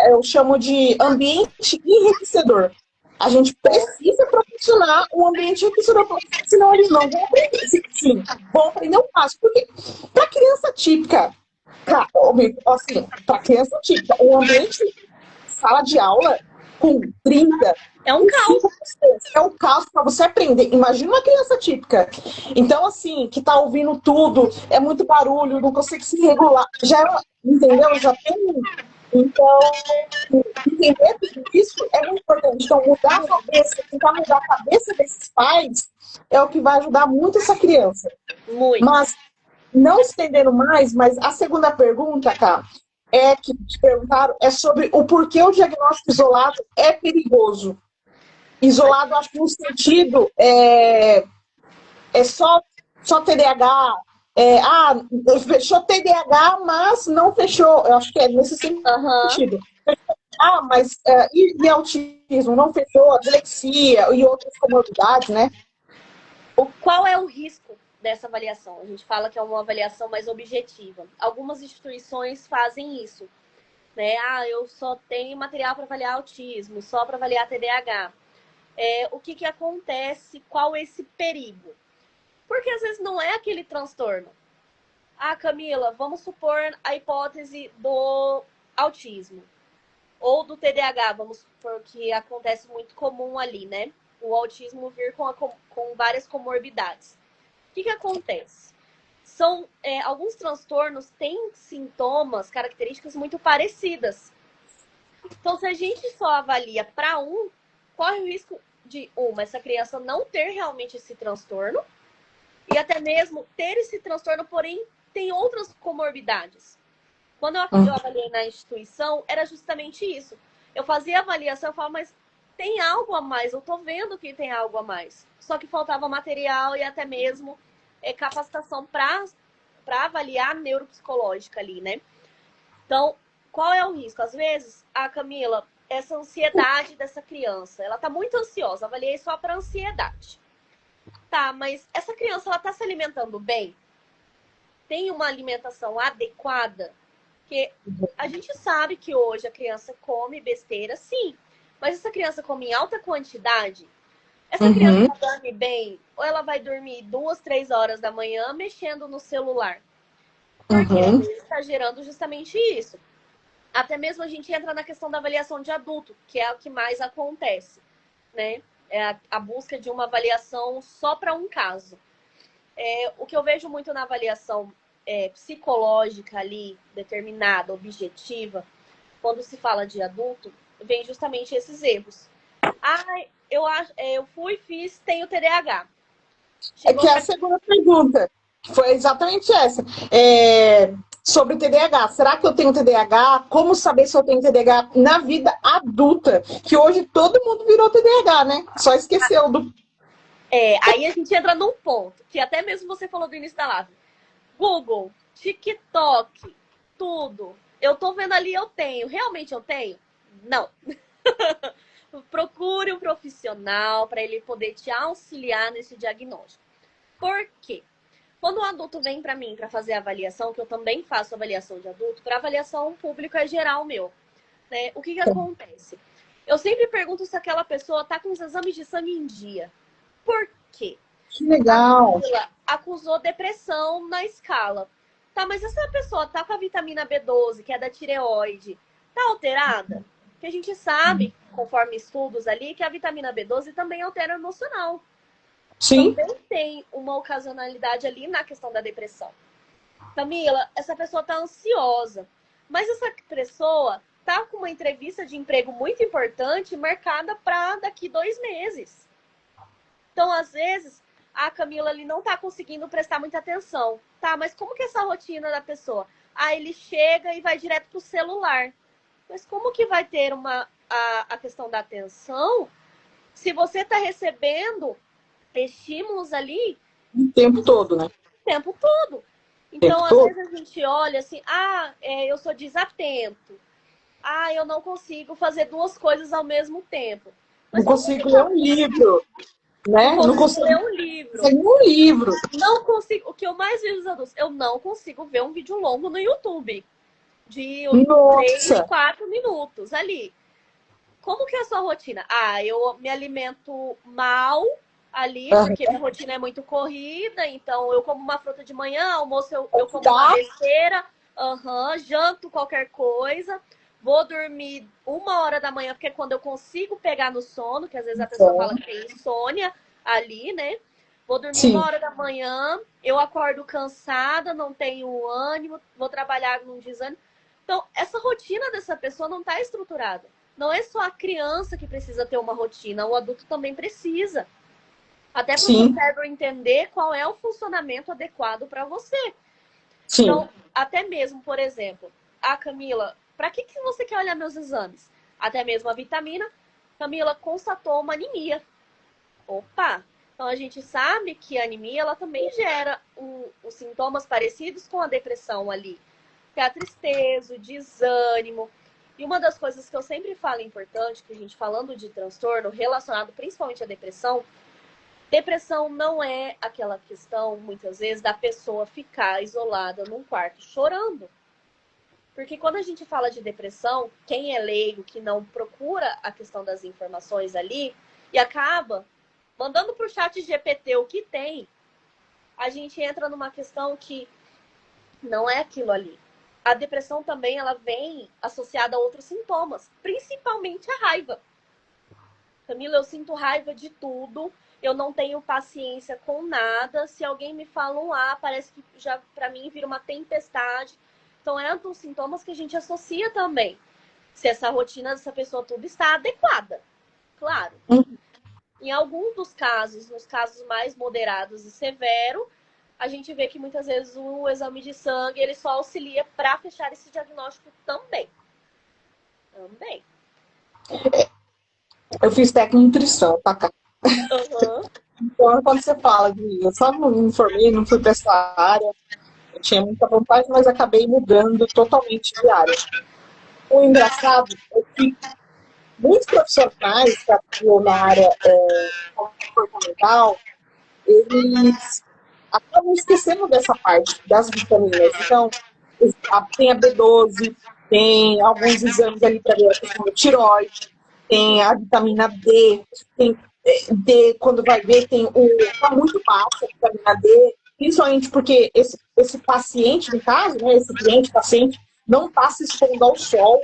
Eu chamo de ambiente enriquecedor. A gente precisa proporcionar um ambiente enriquecedor, senão eles não vão aprender. Sim, vão aprender o básico. Porque para criança típica, assim, para criança típica, um ambiente, sala de aula com 30... É um caos. É um caos para você aprender. Imagina uma criança típica. Então, assim, que tá ouvindo tudo, é muito barulho, não consegue se regular. Entendeu? Já tem. Então, entender tudo isso é muito importante. Então, mudar a cabeça, tentar mudar a cabeça desses pais é o que vai ajudar muito essa criança. Muito. Mas, não estendendo mais, mas a segunda pergunta, cara, que te perguntaram, é sobre o porquê o diagnóstico isolado é perigoso. Isolado, acho que no sentido, só TDAH, fechou TDAH, mas não fechou, eu acho que é nesse sentido. Mas e autismo, não fechou, a dislexia e outras comorbidades, né? Qual é o risco dessa avaliação? A gente fala que é uma avaliação mais objetiva. Algumas instituições fazem isso, né? Eu só tenho material para avaliar autismo, só para avaliar TDAH. O que acontece? Qual é esse perigo? Porque às vezes não é aquele transtorno. Camila, vamos supor a hipótese do autismo ou do TDAH, vamos supor que acontece muito comum ali, né? O autismo vir com várias comorbidades. O que acontece? Alguns transtornos têm sintomas, características muito parecidas. Então, se a gente só avalia para corre o risco de, essa criança não ter realmente esse transtorno e até mesmo ter esse transtorno, porém, tem outras comorbidades. Quando eu avaliei na instituição, era justamente isso. Eu fazia a avaliação e falava, mas tem algo a mais, eu tô vendo que tem algo a mais. Só que faltava material e até mesmo capacitação para avaliar a neuropsicológica ali, né? Então, qual é o risco? Às vezes, Camila, essa ansiedade dessa criança, ela tá muito ansiosa, avaliei só para ansiedade. Tá, mas essa criança, ela tá se alimentando bem? Tem uma alimentação adequada? Porque a gente sabe que hoje a criança come besteira, sim, mas essa criança come em alta quantidade? Essa criança dorme bem? Ou ela vai dormir 2, 3 horas da manhã mexendo no celular? Porque está gerando justamente isso. Até mesmo a gente entra na questão da avaliação de adulto, que é o que mais acontece, né? É a busca de uma avaliação só para um caso. O que eu vejo muito na avaliação psicológica ali, determinada, objetiva, quando se fala de adulto, vem justamente esses erros. Eu fiz, tenho TDAH. Que é a segunda pergunta, que foi exatamente essa. Sobre o TDAH. Será que eu tenho TDAH? Como saber se eu tenho TDAH na vida adulta? Que hoje todo mundo virou TDAH, né? Só esqueceu do... Aí a gente entra num ponto, que até mesmo você falou do início da live. Google, TikTok, tudo. Eu tô vendo ali, eu tenho. Realmente eu tenho? Não. Procure um profissional para ele poder te auxiliar nesse diagnóstico. Por quê? Quando o adulto vem para mim para fazer a avaliação, que eu também faço avaliação de adulto, para avaliação pública é geral meu, né? O que acontece? Eu sempre pergunto se aquela pessoa tá com os exames de sangue em dia. Por quê? Que legal! Ela acusou depressão na escala. Tá, mas essa pessoa tá com a vitamina B12, que é da tireoide, tá alterada? Porque a gente sabe, conforme estudos ali, que a vitamina B12 também altera o emocional. Sim. Também tem uma ocasionalidade ali na questão da depressão. Camila, essa pessoa tá ansiosa, mas essa pessoa tá com uma entrevista de emprego muito importante marcada para daqui 2 meses. Então, às vezes, a Camila ali não tá conseguindo prestar muita atenção. Tá, mas como que é essa rotina da pessoa? Ele chega e vai direto pro celular. Mas como que vai ter a questão da atenção se você tá recebendo estímulos ali o tempo todo, né? O tempo todo. Então, às vezes a gente olha assim, eu sou desatento. Eu não consigo fazer 2 coisas ao mesmo tempo. Mas não consigo ler um livro. Né? Não consigo ler um livro. Um livro. Não consigo. O que eu mais vejo dos adultos, eu não consigo ver um vídeo longo no YouTube. De 3, 4 minutos ali. Como que é a sua rotina? Eu me alimento mal ali, porque minha rotina é muito corrida. Então, eu como uma fruta de manhã, almoço eu como uma besteira. Janto qualquer coisa. Vou dormir 1h da manhã, porque é quando eu consigo pegar no sono, que às vezes a pessoa fala que tem insônia ali, né? Vou dormir 1h da manhã, eu acordo cansada, não tenho ânimo, vou trabalhar num desânimo. Então, essa rotina dessa pessoa não está estruturada. Não é só a criança que precisa ter uma rotina, o adulto também precisa. Até para o cérebro entender qual é o funcionamento adequado para você. Sim. Então, até mesmo, por exemplo, Camila, para que você quer olhar meus exames? Até mesmo a vitamina. Camila constatou uma anemia. Opa! Então a gente sabe que a anemia ela também gera os sintomas parecidos com a depressão ali. Que é a tristeza, o desânimo. E uma das coisas que eu sempre falo importante, que a gente falando de transtorno relacionado principalmente à depressão não é aquela questão, muitas vezes, da pessoa ficar isolada num quarto chorando. Porque quando a gente fala de depressão, quem é leigo, que não procura a questão das informações ali, e acaba mandando para o chat GPT o que tem, a gente entra numa questão que não é aquilo ali. A depressão também ela vem associada a outros sintomas, principalmente a raiva. Camila, eu sinto raiva de tudo, eu não tenho paciência com nada, se alguém me fala um parece que já para mim vira uma tempestade. Então, é um dos sintomas que a gente associa também. Se essa rotina dessa pessoa tudo está adequada. Claro. Em alguns dos casos, nos casos mais moderados e severos, a gente vê que muitas vezes o exame de sangue ele só auxilia para fechar esse diagnóstico também. Eu fiz técnico em nutrição, tá, cara? Então, quando você fala eu só não me informei, não fui para essa área. Eu tinha muita vontade, mas acabei mudando totalmente de área. O engraçado é que muitos profissionais que atuam na área comportamental, eles acabam esquecendo dessa parte das vitaminas. Então, tem a B12, tem alguns exames ali para ver a questão do tireoide, tem a vitamina D, tem D, quando vai ver, tá muito baixa a vitamina D, principalmente porque esse paciente, no caso, né, esse cliente, paciente, não está se expondo ao sol,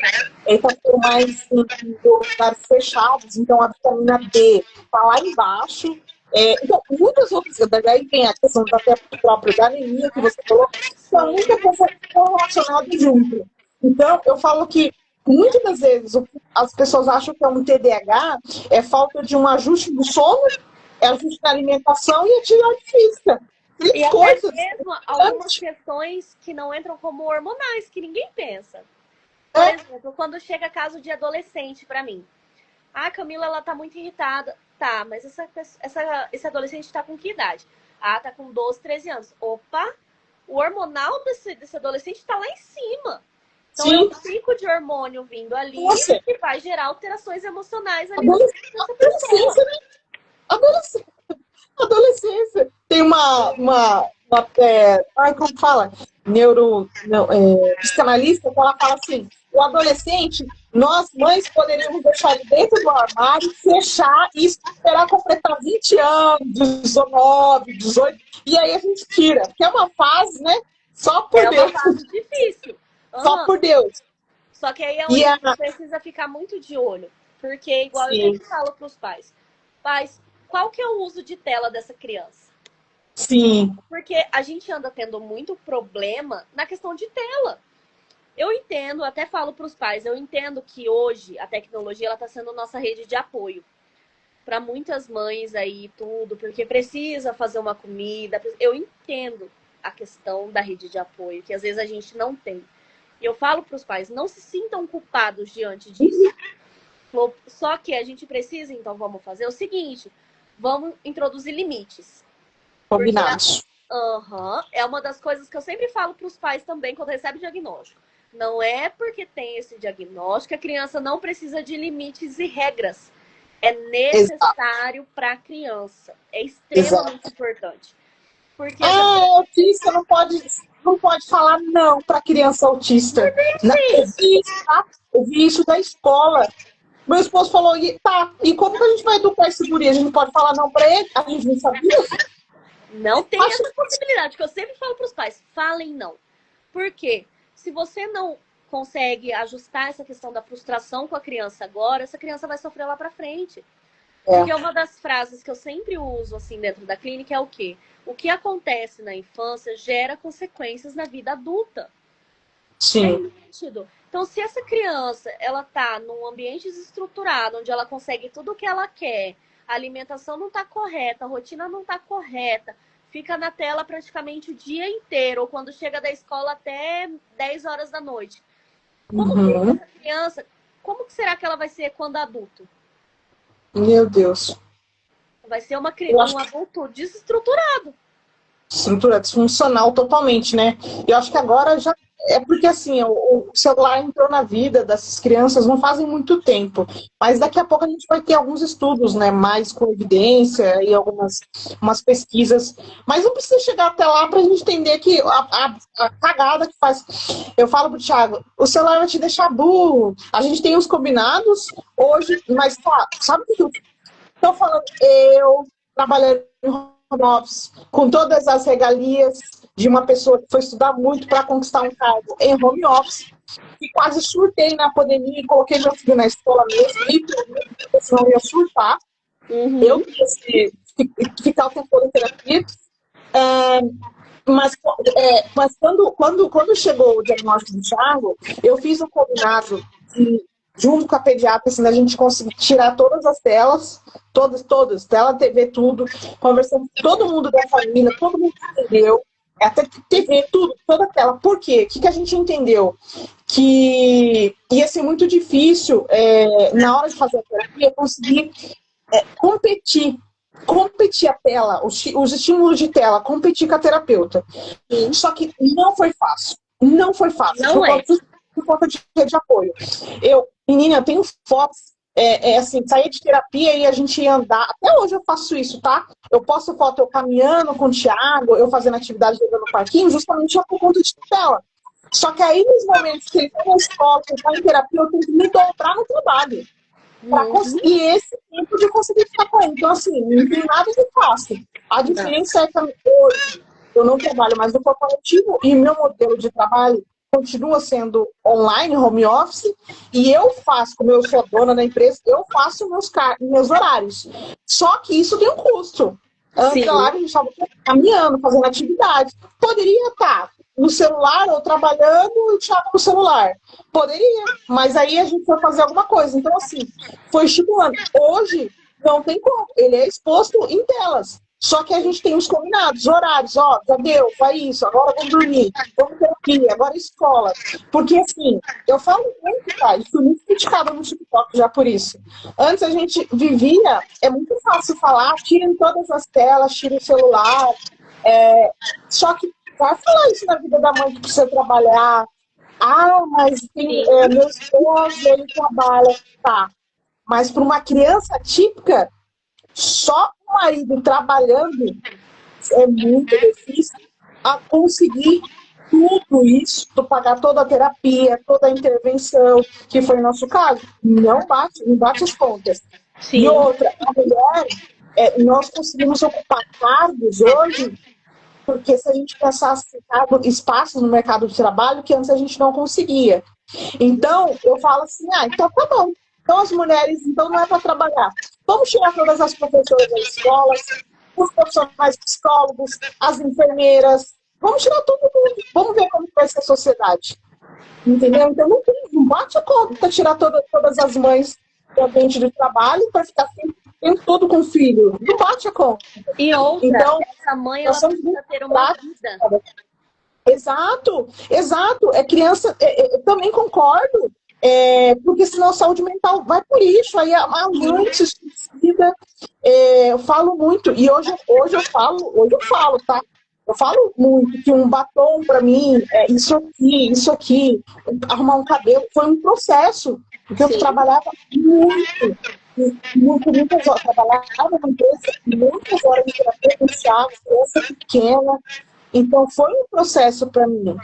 está ficando mais em lugares fechados, então a vitamina D está lá embaixo. Então, muitas outras, daí tem a questão até própria da anemia que você falou, então muita coisa relacionada junto. Então, eu falo que muitas das vezes as pessoas acham que é um TDAH, é falta de um ajuste do sono, é ajuste da alimentação e atividade física. E até mesmo algumas questões que não entram como hormonais, que ninguém pensa. Por exemplo, quando chega caso de adolescente para mim. Ah, Camila, ela tá muito irritada. Tá, mas esse adolescente tá com que idade? Ah, tá com 12, 13 anos. Opa, o hormonal desse adolescente tá lá em cima. Então, sim, é um pico de hormônio vindo ali que vai gerar alterações emocionais ali nessa pessoa. Adolescência. Tem como fala? Psicanalista, que ela fala assim, o adolescente, nós mães poderíamos deixar ele dentro do armário, fechar e esperar completar 20 anos, 19, 18, e aí a gente tira, que é uma fase, né? Só por Deus. É uma fase difícil. Só por Deus. Só que aí é onde a gente precisa ficar muito de olho. Porque, igual eu sempre falo para os pais, qual que é o uso de tela dessa criança? Sim. Porque a gente anda tendo muito problema na questão de tela. Eu entendo, até falo para os pais, eu entendo que hoje a tecnologia está sendo nossa rede de apoio para muitas mães aí, tudo, porque precisa fazer uma comida. Eu entendo a questão da rede de apoio, que às vezes a gente não tem. E eu falo para os pais, não se sintam culpados diante disso. Só que a gente precisa, então, vamos fazer o seguinte, vamos introduzir limites. Combinados. É uma das coisas que eu sempre falo para os pais também quando recebe diagnóstico. Não é porque tem esse diagnóstico que a criança não precisa de limites e regras. É necessário para a criança. É extremamente importante. Porque autista não pode falar não para criança autista. Eu vi isso da escola. Meu esposo falou, e como que a gente vai educar esse guri? A gente pode falar não para ele? A gente não sabia. Não tem essa possibilidade, que eu sempre falo para os pais, falem não. Por quê? Se você não consegue ajustar essa questão da frustração com a criança agora, essa criança vai sofrer lá para frente. Porque uma das frases que eu sempre uso assim dentro da clínica é o quê? O que acontece na infância gera consequências na vida adulta. Sim. Então, se essa criança ela tá num ambiente desestruturado, onde ela consegue tudo o que ela quer, a alimentação não tá correta, a rotina não tá correta, fica na tela praticamente o dia inteiro, ou quando chega da escola até 10 horas da noite. Como que essa criança, como que será que ela vai ser quando adulto? Meu Deus. Vai ser um adulto desestruturado. Estrutura disfuncional totalmente, né? Eu acho que agora já... É porque, assim, o celular entrou na vida dessas crianças não fazem muito tempo. Mas daqui a pouco a gente vai ter alguns estudos, né? Mais com evidência e umas pesquisas. Mas não precisa chegar até lá para a gente entender que a cagada que faz... Eu falo pro Thiago, o celular vai te deixar burro. A gente tem os combinados hoje, mas sabe o que eu estou falando? Eu trabalhando em home office, com todas as regalias de uma pessoa que foi estudar muito para conquistar um cargo em home office, e quase surtei na pandemia e coloquei meu filho na escola mesmo, porque senão eu ia surtar. Eu quis ficar o tempo todo em terapia. Mas quando chegou o diagnóstico do Thiago, eu fiz um combinado junto com a pediatra, assim, a gente conseguir tirar todas as telas, todas, tela, TV, tudo, conversando com todo mundo da família, todo mundo entendeu, até TV, tudo, toda a tela. Por quê? O que a gente entendeu? Que ia ser muito difícil, na hora de fazer a terapia, conseguir competir a tela, os estímulos de tela, competir com a terapeuta. Só que não foi fácil. Não foi fácil. Por conta de rede de apoio. Menina, eu tenho fotos, assim, sair de terapia e a gente ia andar. Até hoje eu faço isso, tá? Eu posto foto eu caminhando com o Thiago, eu fazendo atividade jogando no parquinho, justamente por conta de tela. Só que aí, nos momentos que ele tá na escola, que ele tá em terapia, eu tenho que me dobrar no trabalho. Para conseguir esse tempo de conseguir ficar com ele. Então, assim, não tem nada de fácil. A diferença é que hoje eu não trabalho mais no corporativo e meu modelo de trabalho continua sendo online, home office, e eu faço, como eu sou dona da empresa, eu faço meus horários. Só que isso tem um custo. Antes da live, a gente estava caminhando, fazendo atividade. Poderia estar no celular ou trabalhando e estava no celular. Poderia, mas aí a gente foi fazer alguma coisa. Então, assim, foi estimulando. Hoje, não tem como. Ele é exposto em telas. Só que a gente tem os combinados, horários, ó, já deu, vai isso, agora vamos dormir, vamos terapia, agora escola. Porque, assim, eu falo muito, tá? E fui muito criticada no TikTok já por isso. Antes a gente vivia, é muito fácil falar, tirem todas as telas, tirem o celular. Só que vai falar isso na vida da mãe que precisa trabalhar. Ah, mas tem, meu esposo, ele trabalha, tá. Mas para uma criança típica, só o marido trabalhando é muito difícil a conseguir tudo isso, pagar toda a terapia, toda a intervenção, que foi o nosso caso. Não bate as contas. Sim. E outra, a mulher, nós conseguimos ocupar cargos hoje, porque se a gente pensasse em espaços no mercado de trabalho que antes a gente não conseguia. Então, eu falo assim, então tá bom. Então, as mulheres, então não é para trabalhar. Vamos tirar todas as professoras das escolas, os profissionais psicólogos, as enfermeiras. Vamos tirar todo mundo. Vamos ver como vai ser a sociedade. Entendeu? Então, não bate a conta tirar todas as mães do ambiente de trabalho para ficar o tempo todo com o filho. Não bate a conta. E outra, então, essa mãe, ela precisa ter uma vida. Exato. É criança, eu também concordo. Porque senão a saúde mental vai por isso, aí a mãe se suicida. Eu falo muito, e hoje eu falo, tá? Eu falo muito que um batom para mim, isso aqui, arrumar um cabelo, foi um processo, porque eu trabalhava muitas horas, trabalhava na empresa, muitas horas de terapia com chave, criança pequena. Então, foi um processo para mim.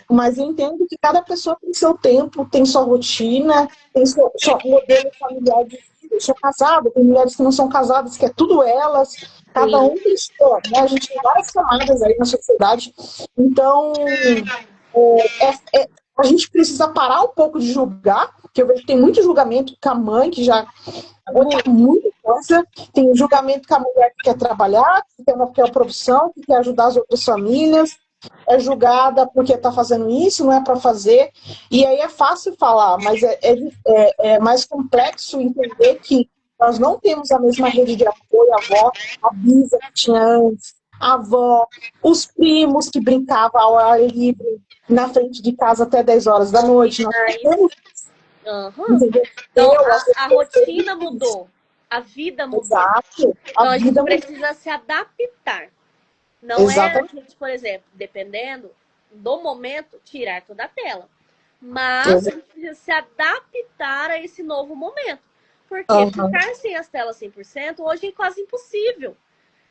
Mas eu entendo que cada pessoa tem seu tempo, tem sua rotina, tem seu modelo familiar de vida. Eu sou casada, tem mulheres que não são casadas, que é tudo elas. Cada um tem sua, né? A gente tem várias camadas aí na sociedade. Então, a gente precisa parar um pouco de julgar, porque eu vejo que tem muito julgamento com a mãe, que já muita coisa. Tem julgamento com a mulher que quer trabalhar, que quer uma profissão, que quer ajudar as outras famílias. É julgada porque está fazendo isso, não é para fazer. E aí é fácil falar, mas é mais complexo entender que nós não temos a mesma rede de apoio, a avó, a bisa que tinha antes, a avó, os primos que brincavam ao ar livre na frente de casa até 10 horas da noite. Nós temos. Então, a rotina mudou, a vida mudou. Exato. Então, a gente precisa se adaptar. Não é a gente, por exemplo, dependendo do momento, tirar toda a tela. Mas a gente precisa se adaptar a esse novo momento. Porque ficar sem as telas 100% hoje é quase impossível.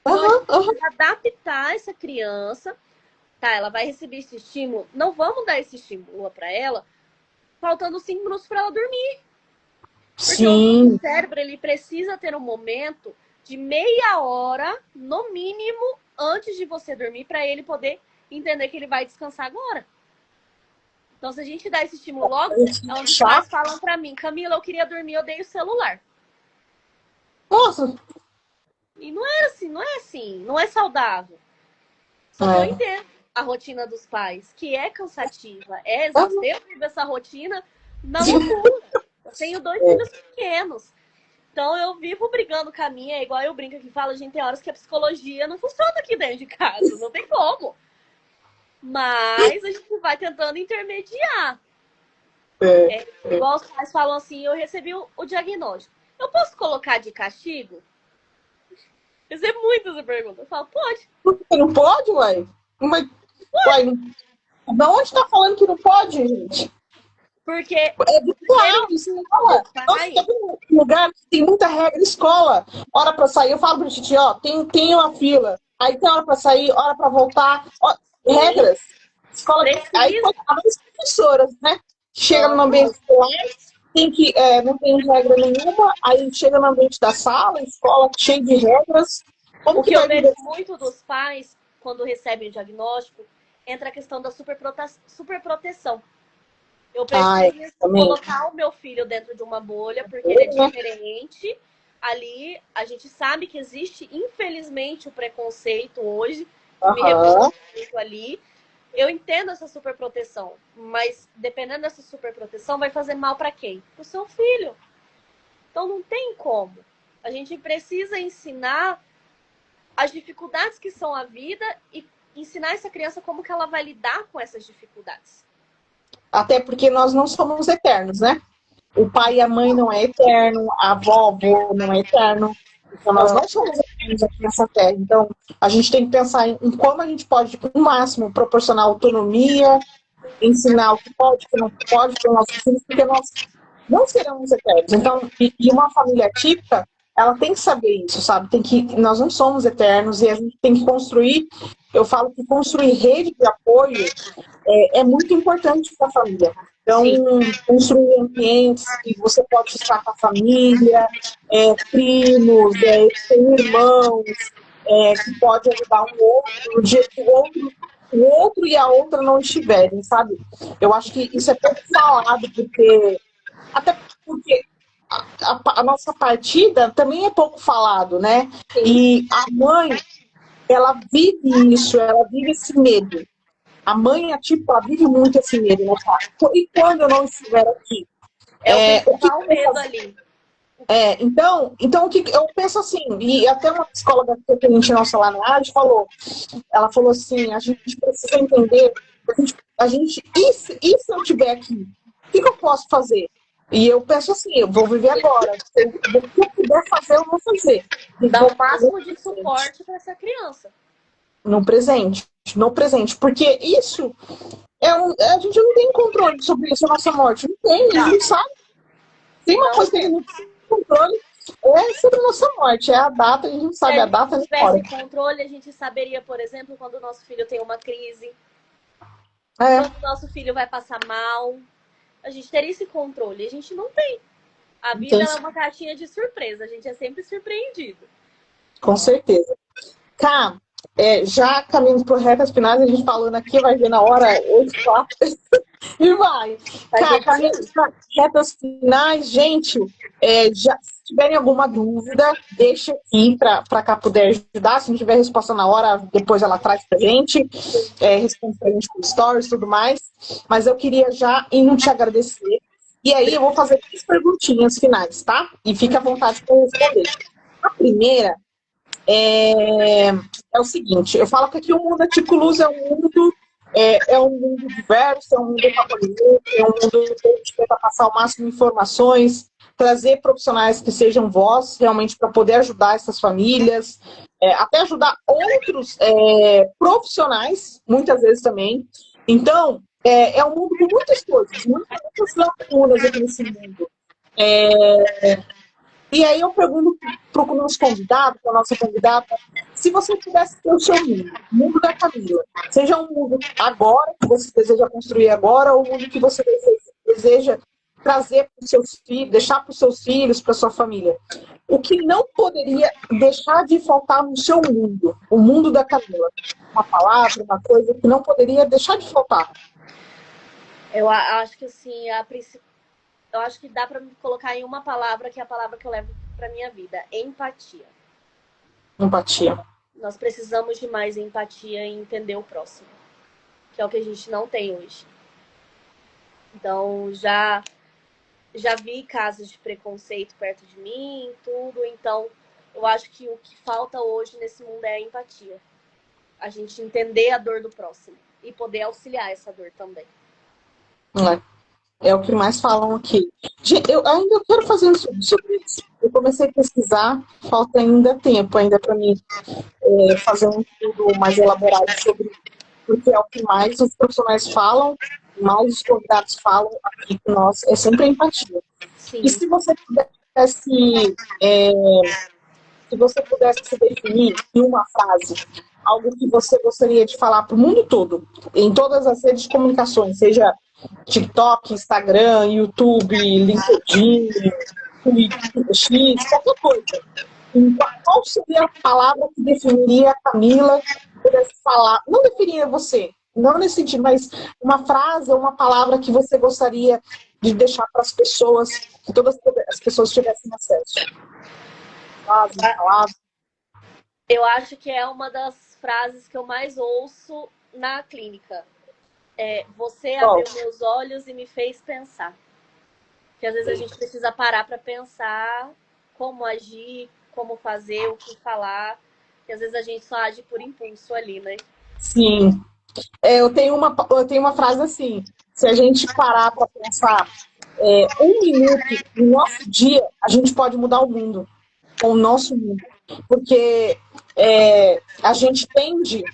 Então, a gente precisa adaptar essa criança. Tá, ela vai receber esse estímulo. Não vamos dar esse estímulo para ela faltando 5 minutos para ela dormir. Porque o cérebro, ele precisa ter um momento de meia hora, no mínimo, antes de você dormir, para ele poder entender que ele vai descansar agora. Então, se a gente dá esse estímulo logo, os pais falam para mim, Camila, eu queria dormir, eu dei o celular. Nossa! E não é assim, não é saudável. Só que eu entendo a rotina dos pais, que é cansativa, é exaustivo essa rotina na loucura. Eu tenho 2 filhos pequenos. Então eu vivo brigando com a minha, é igual eu brinco aqui, falo, gente, tem horas que a psicologia não funciona aqui dentro de casa, não tem como. Mas a gente vai tentando intermediar. Igual os pais falam assim, eu recebi o diagnóstico. Eu posso colocar de castigo? Eu sei muito essa pergunta. Eu falo, pode. Não pode, uai? Mas, uai, da onde tá falando que não pode, gente? Porque virtual, escola. Nossa, tem um lugar que tem muita regra, escola. Hora pra sair, eu falo pro Titi, tem uma fila. Aí tem hora pra sair, hora pra voltar. Regras. Escola. Aí as professoras, né? Chega no ambiente escolar, não tem regra nenhuma, aí chega no ambiente da sala, escola cheia de regras. O que eu vejo muito dos pais, quando recebem o diagnóstico, entra a questão da superproteção. Eu preciso colocar o meu filho dentro de uma bolha, porque ele é diferente. Ali, a gente sabe que existe, infelizmente, o preconceito hoje. Me reconheço muito ali. Eu entendo essa superproteção, mas dependendo dessa superproteção, vai fazer mal para quem? Para o seu filho. Então, não tem como. A gente precisa ensinar as dificuldades que são a vida e ensinar essa criança como que ela vai lidar com essas dificuldades. Até porque nós não somos eternos, né? O pai e a mãe não é eterno, a avó, avô não é eterno. Então, nós não somos eternos aqui nessa terra. Então, a gente tem que pensar em como a gente pode, no máximo, proporcionar autonomia, ensinar o que pode, o que não pode para os nossos filhos, porque nós não seremos eternos. Então, e uma família típica, ela tem que saber isso, sabe? Nós não somos eternos e a gente tem que construir. Eu falo que construir rede de apoio é muito importante para a família. Então, construir ambientes que você pode estar com a família, primos, irmãos, que pode ajudar um outro no dia que o outro e a outra não estiverem, sabe? Eu acho que isso é pouco falado, até porque a nossa partida também é pouco falado, né? Sim. E a mãe, ela vive isso, ela vive esse medo. A mãe, ela vive muito esse medo, né? E quando eu não estiver aqui? O medo ali. Então o que eu penso assim, e até uma psicóloga que a gente nossa lá na área ela falou assim, a gente precisa entender, e se eu estiver aqui? O que eu posso fazer? E eu penso assim, eu vou viver agora. O que eu puder fazer, eu vou fazer. Dá o máximo de suporte para essa criança. No presente. Porque isso a gente não tem controle sobre isso, a nossa morte. Não tem, a gente sabe. Tem uma coisa que a gente não tem controle, sobre a nossa morte. É a data, a gente sabe a data. Se tivesse controle, a gente saberia, por exemplo, quando o nosso filho tem uma crise. Quando o nosso filho vai passar mal. A gente teria esse controle. A gente não tem. A vida é uma caixinha de surpresa. A gente é sempre surpreendido. Com certeza. Cá, já caminhando por retas finais, a gente falando aqui, vai ver na hora 8, 4 e vai. Cá, caminhando por retas finais, gente, se tiverem alguma dúvida, deixa aqui para cá poder ajudar. Se não tiver resposta na hora, depois ela traz pra gente, responde pra gente com stories e tudo mais. Mas eu queria já te agradecer. E aí eu vou fazer 3 perguntinhas finais, tá? E fique à vontade para responder. A primeira é o seguinte, eu falo que aqui o mundo Atípico Luz é um mundo diverso, é um mundo acolhimento, é um mundo que a gente tenta passar o máximo de informações, trazer profissionais que sejam voz, realmente para poder ajudar essas famílias, até ajudar outros profissionais, muitas vezes também. Então, é um mundo com muitas coisas, muitas lacunas aqui nesse mundo. E aí eu pergunto para o nosso convidado, para a nossa convidada, se você pudesse ter o seu mundo, o mundo da Camila, seja um mundo agora, que você deseja construir agora, ou o mundo que você deseja trazer para os seus filhos, deixar para os seus filhos, para a sua família. O que não poderia deixar de faltar no seu mundo, o mundo da Camila? Uma palavra, uma coisa que não poderia deixar de faltar. Eu acho que assim, eu acho que dá para me colocar em uma palavra, que é a palavra que eu levo para minha vida: empatia. Empatia. Nós precisamos de mais empatia e entender o próximo, que é o que a gente não tem hoje. Então, já vi casos de preconceito perto de mim, tudo. Então, eu acho que o que falta hoje nesse mundo é a empatia. A gente entender a dor do próximo e poder auxiliar essa dor também. É o que mais falam aqui. Eu ainda quero fazer um estudo sobre isso. Eu comecei a pesquisar, falta ainda tempo ainda para mim fazer um estudo mais elaborado sobre isso, porque é o que mais os profissionais falam, mais os convidados falam aqui com nós, é sempre a empatia. Sim. E se você pudesse se definir em uma frase, algo que você gostaria de falar para o mundo todo, em todas as redes de comunicações, seja TikTok, Instagram, YouTube, LinkedIn, Twitter, X, qualquer coisa. Qual seria a palavra que definiria a Camila, pudesse falar, não definiria você, não nesse sentido, mas uma frase ou uma palavra que você gostaria de deixar para as pessoas, que todas as pessoas tivessem acesso. Frase, palavra. Eu acho que é uma das frases que eu mais ouço na clínica. Você abriu meus olhos e me fez pensar. Que às vezes a gente precisa parar para pensar como agir, como fazer, o que falar. E às vezes a gente só age por impulso ali, né? Sim. Eu tenho uma frase assim: se a gente parar para pensar 1 minuto no nosso dia, a gente pode mudar o mundo, com o nosso mundo. Porque a gente tende,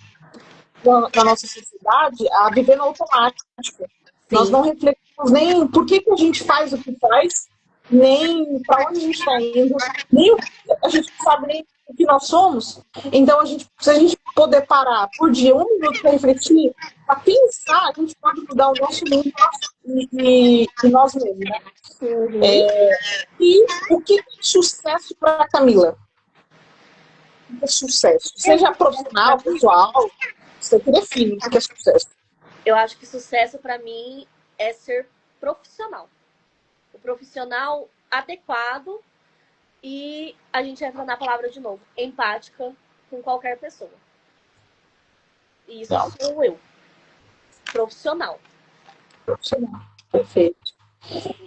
na nossa sociedade, a viver no automático. Sim. Nós não refletimos nem por que a gente faz o que faz, nem para onde a gente está indo, nem a gente não sabe nem o que nós somos. Então, se a gente poder parar por dia 1 minuto para refletir, para pensar, a gente pode mudar o nosso mundo e nós mesmos. Né? E o que é sucesso para a Camila? O que é sucesso? Seja profissional, pessoal, você que define o que é sucesso. Eu acho que sucesso para mim é ser profissional. O profissional adequado e a gente entra na palavra de novo, empática com qualquer pessoa. E isso sou eu. Profissional. Profissional. Perfeito.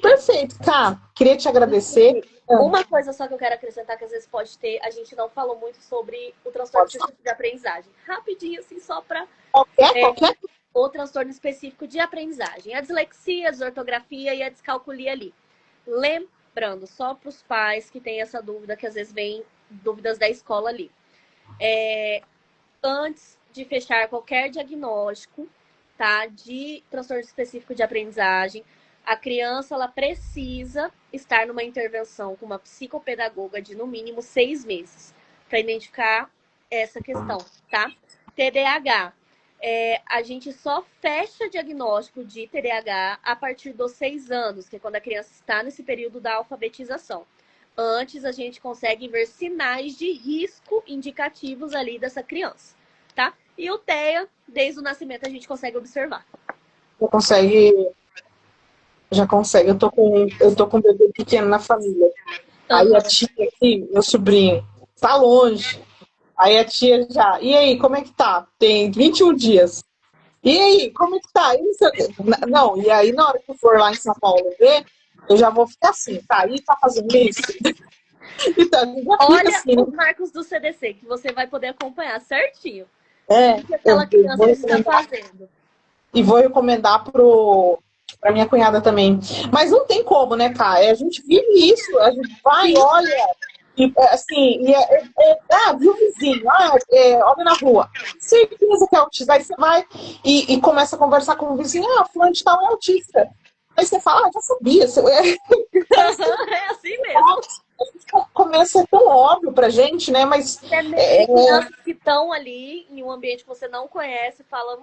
Perfeito, Cá. Queria te agradecer. Uma coisa só que eu quero acrescentar, que às vezes pode ter, a gente não falou muito sobre o transtorno específico de aprendizagem. Rapidinho, assim, só para... Qualquer? O transtorno específico de aprendizagem. A dislexia, a desortografia e a descalculia ali. Lembrando, só para os pais que têm essa dúvida, que às vezes vem dúvidas da escola ali. Antes de fechar qualquer diagnóstico, tá, de transtorno específico de aprendizagem, a criança ela precisa estar numa intervenção com uma psicopedagoga de no mínimo 6 meses para identificar essa questão, tá? TDAH. A gente só fecha diagnóstico de TDAH a partir dos 6 anos, que é quando a criança está nesse período da alfabetização. Antes, a gente consegue ver sinais de risco indicativos ali dessa criança, tá? E o TEA, desde o nascimento, a gente consegue observar. Já consegue. Eu tô com um bebê pequeno na família. Aí a tia aqui, meu sobrinho, tá longe. Aí a tia já, e aí, como é que tá? Tem 21 dias. E aí, como é que tá? Não, e aí na hora que eu for lá em São Paulo ver, eu já vou ficar assim, tá? Aí tá fazendo isso? Então, olha assim, os marcos do CDC, que você vai poder acompanhar certinho. O que aquela criança está fazendo. E vou recomendar pra minha cunhada também. Mas não tem como, né, cara? A gente vive isso, a gente vai, olha... viu o vizinho, olha na rua, certeza que é autista. Aí você vai e começa a conversar com o vizinho, fulano de tal é autista. Aí você fala, já sabia. É assim mesmo. Começa, é tão óbvio pra gente, né? Mas crianças que estão ali em um ambiente que você não conhece, fala,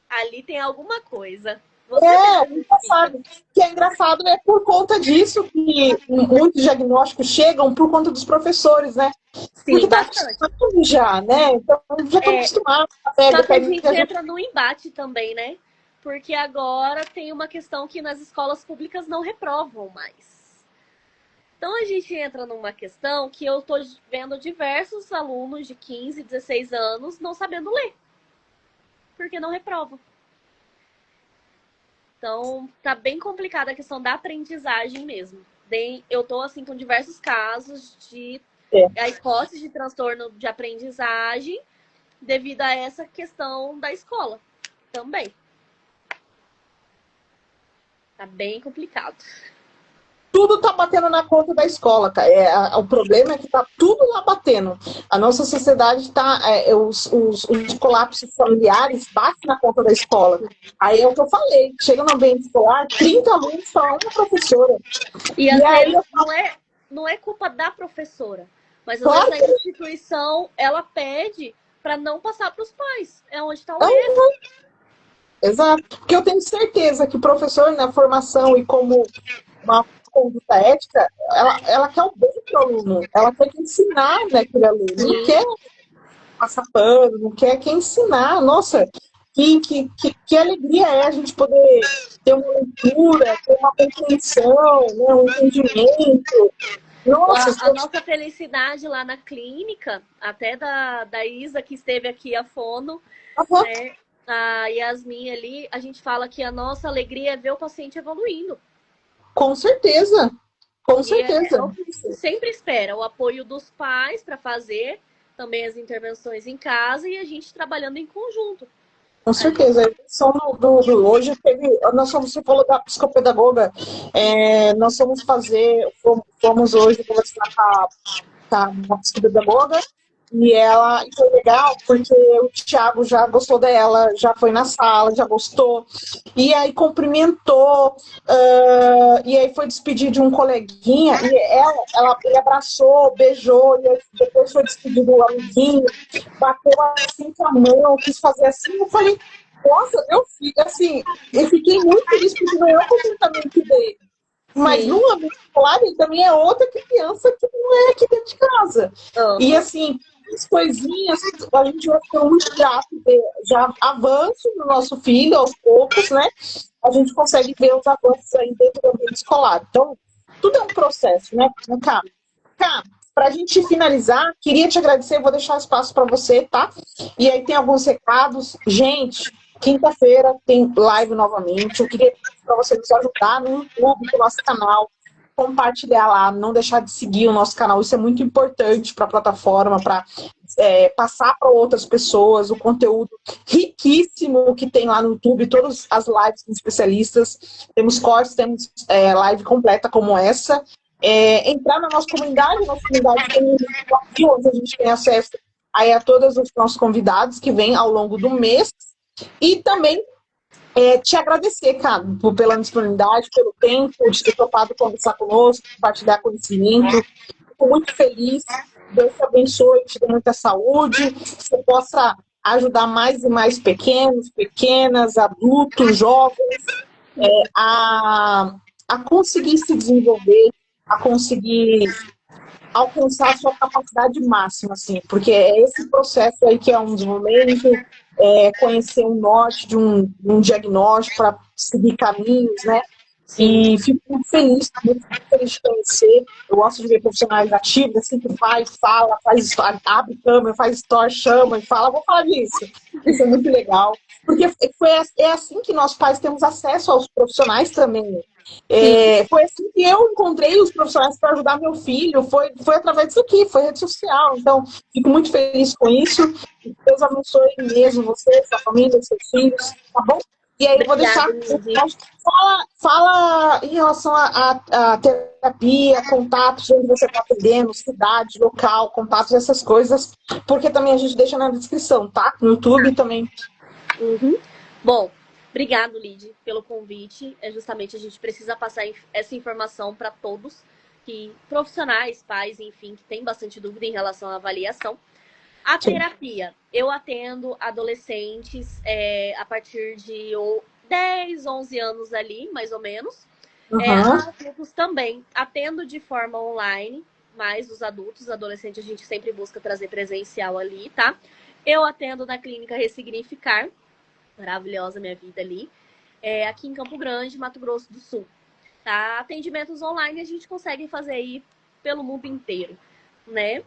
ali tem alguma coisa. Engraçado. O que é engraçado é por conta disso que muitos diagnósticos chegam por conta dos professores, né? Sim, porque tá bastante. Já, né? Então, já estão acostumados. Só que a gente entra no embate também, né? Porque agora tem uma questão que nas escolas públicas não reprovam mais. Então a gente entra numa questão que eu tô vendo diversos alunos de 15, 16 anos não sabendo ler. Porque não reprovam. Então, tá bem complicada a questão da aprendizagem mesmo. Eu tô, assim, com diversos casos de a hipótese de transtorno de aprendizagem devido a essa questão da escola também. Tá bem complicado. Tudo tá batendo na conta da escola, cara. O problema é que tá tudo lá batendo. A nossa sociedade tá... os colapsos familiares batem na conta da escola. Aí é o que eu falei. Chega no ambiente escolar, 30 alunos para uma professora. E às vezes não é culpa da professora. Mas às vezes a instituição, ela pede para não passar para os pais. É onde está o erro. Exato. Porque eu tenho certeza que o professor, na formação e como uma conduta ética, ela quer o bem para o aluno, ela quer ensinar, né, aquele aluno, não quer passar pano, não quer ensinar. Nossa, Que alegria é a gente poder ter uma leitura, ter uma compreensão, né, um entendimento. Nossa, A nossa felicidade lá na clínica, até da Isa, que esteve aqui, a fono, né, a Yasmin ali, a gente fala que a nossa alegria é ver o paciente evoluindo. Com certeza, com E certeza. é o que a gente sempre espera, o apoio dos pais para fazer também as intervenções em casa e a gente trabalhando em conjunto. Com certeza. Hoje nós somos, você falou da psicopedagoga, nós fomos hoje conversar com a psicopedagoga, e foi legal porque o Thiago já gostou dela, já foi na sala, já gostou, e aí cumprimentou, e aí foi despedir de um coleguinha, e ele abraçou, beijou, e aí depois foi despedir do amiguinho, bateu assim com a mão, quis fazer assim, eu falei, nossa, meu filho, assim, eu fiquei muito feliz porque não é o comportamento dele. Mas no ambiente escolar, ele também é outra criança que não é aqui dentro de casa. E assim, as coisinhas, a gente vai ficando muito grato de já avanço no nosso filho, aos poucos, né? A gente consegue ver os avanços aí dentro do ambiente escolar. Então, tudo é um processo, né, Cá? Para a gente finalizar, queria te agradecer, vou deixar espaço para você, tá? E aí tem alguns recados. Gente, quinta-feira tem live novamente. Eu queria para você nos ajudar no YouTube, no nosso canal, compartilhar lá, não deixar de seguir o nosso canal. Isso é muito importante para a plataforma, para passar para outras pessoas o conteúdo riquíssimo que tem lá no YouTube, todas as lives com especialistas. Temos cortes, temos live completa como essa. Entrar na nossa comunidade tem um aqui onde a gente tem acesso aí a todos os nossos convidados que vêm ao longo do mês. E também te agradecer, cara, pela disponibilidade, pelo tempo, de ter topado conversar conosco, compartilhar conhecimento. Fico muito feliz. Deus te abençoe, te dê muita saúde, que você possa ajudar mais e mais pequenos, pequenas, adultos, jovens, a conseguir se desenvolver, a conseguir alcançar a sua capacidade máxima, assim, porque é esse processo aí que é um desenvolvimento, conhecer um norte de um diagnóstico para seguir caminhos, né? E fico muito feliz de conhecer. Eu gosto de ver profissionais ativos, assim, que fala, faz história, abre câmera, faz story, chama e fala, vou falar disso. Isso é muito legal. Porque é assim que nós pais temos acesso aos profissionais também. Foi assim que eu encontrei os profissionais para ajudar meu filho, foi através disso aqui, foi rede social. Então, fico muito feliz com isso. Deus abençoe mesmo você, sua família, seus filhos, tá bom? E aí eu vou deixar. Fala em relação à terapia, contatos, onde você está atendendo, cidade, local, contatos, essas coisas, porque também a gente deixa na descrição, tá? No YouTube também. Bom, obrigado, Lid, pelo convite. Justamente a gente precisa passar essa informação para todos, que profissionais, pais, enfim, que têm bastante dúvida em relação à avaliação. A terapia, eu atendo adolescentes a partir de 10, 11 anos ali, mais ou menos. Adultos também. Atendo de forma online, mas os adultos, adolescentes, a gente sempre busca trazer presencial ali, tá? Eu atendo na clínica Ressignificar, maravilhosa minha vida ali, aqui em Campo Grande, Mato Grosso do Sul. Tá? Atendimentos online a gente consegue fazer aí pelo mundo inteiro, né?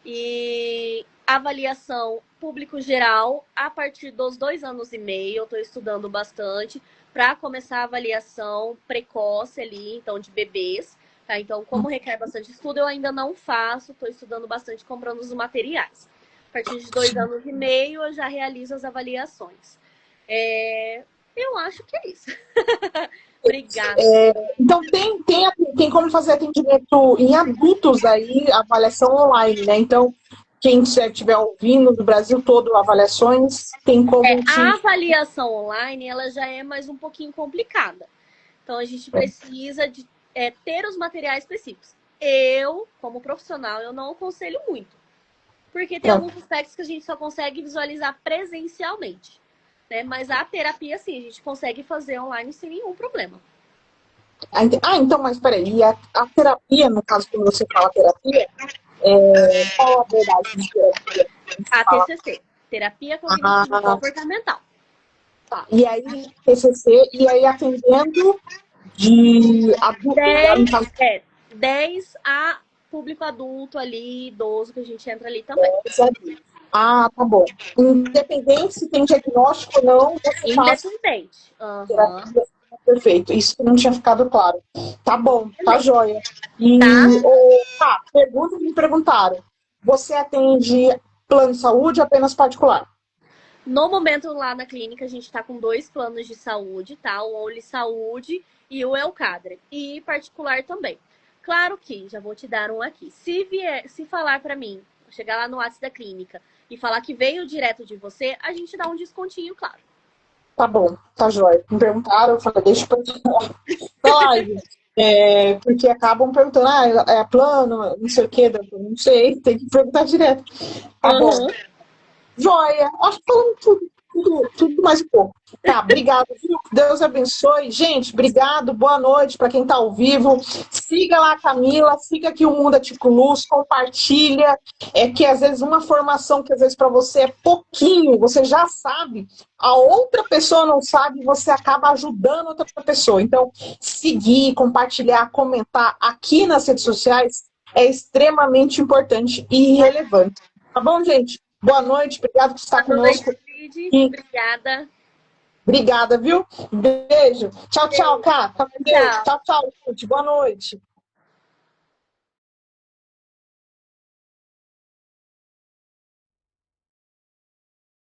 E avaliação público geral, a partir dos 2 anos e meio, eu estou estudando bastante para começar a avaliação precoce ali, então de bebês. Tá? Então, como requer bastante estudo, eu ainda não faço, estou estudando bastante, comprando os materiais. A partir de 2 anos e meio, eu já realizo as avaliações. Eu acho que é isso. Obrigada. Então, tem como fazer atendimento em adultos aí, avaliação online, né? Então, quem estiver ouvindo do Brasil todo, avaliações, tem como... A avaliação online, ela já é mais um pouquinho complicada. Então, a gente precisa de ter os materiais específicos. Eu, como profissional, eu não aconselho muito. Porque tem alguns aspectos que a gente só consegue visualizar presencialmente. Né? Mas a terapia, sim, a gente consegue fazer online sem nenhum problema. Então, mas peraí, a terapia, no caso, quando você fala terapia, qual a verdade de terapia? A TCC, Terapia Cognitivo Comportamental. Tá. E aí, TCC, e aí atendendo de adulto, no caso, 10 a público adulto ali, idoso, que a gente entra ali também. ah, tá bom. Independente se tem diagnóstico ou não, você faz Independente. terapia. Perfeito. Isso que não tinha ficado claro. Tá bom, tá joia. E, pergunta que me perguntaram. Você atende plano de saúde ou apenas particular? No momento, lá na clínica, a gente está com 2 planos de saúde, tá? O Only Saúde e o Elcadre. E particular também. Claro que, já vou te dar um aqui. Se falar para mim, chegar lá no WhatsApp da clínica e falar que veio direto de você, a gente dá um descontinho, claro. Tá bom, tá joia. Me perguntaram, eu falei, deixa eu perguntar na live. Porque acabam perguntando, é plano, não sei o quê, não sei, tem que perguntar direto. Tá bom. Joia, acho que falando tudo mais um pouco. Tá, obrigado, viu? Deus abençoe. Gente, obrigado, boa noite para quem tá ao vivo. Siga lá a Camila, siga aqui o Mundo Aticulus, compartilha. É que às vezes uma formação que às vezes para você é pouquinho, você já sabe, a outra pessoa não sabe, você acaba ajudando outra pessoa. Então, seguir, compartilhar, comentar aqui nas redes sociais é extremamente importante e relevante. Tá bom, gente? Boa noite, obrigado por estar conosco. Obrigada. Obrigada, viu? Beijo. Tchau, tchau, Cá. Tchau, tchau, gente. Boa noite.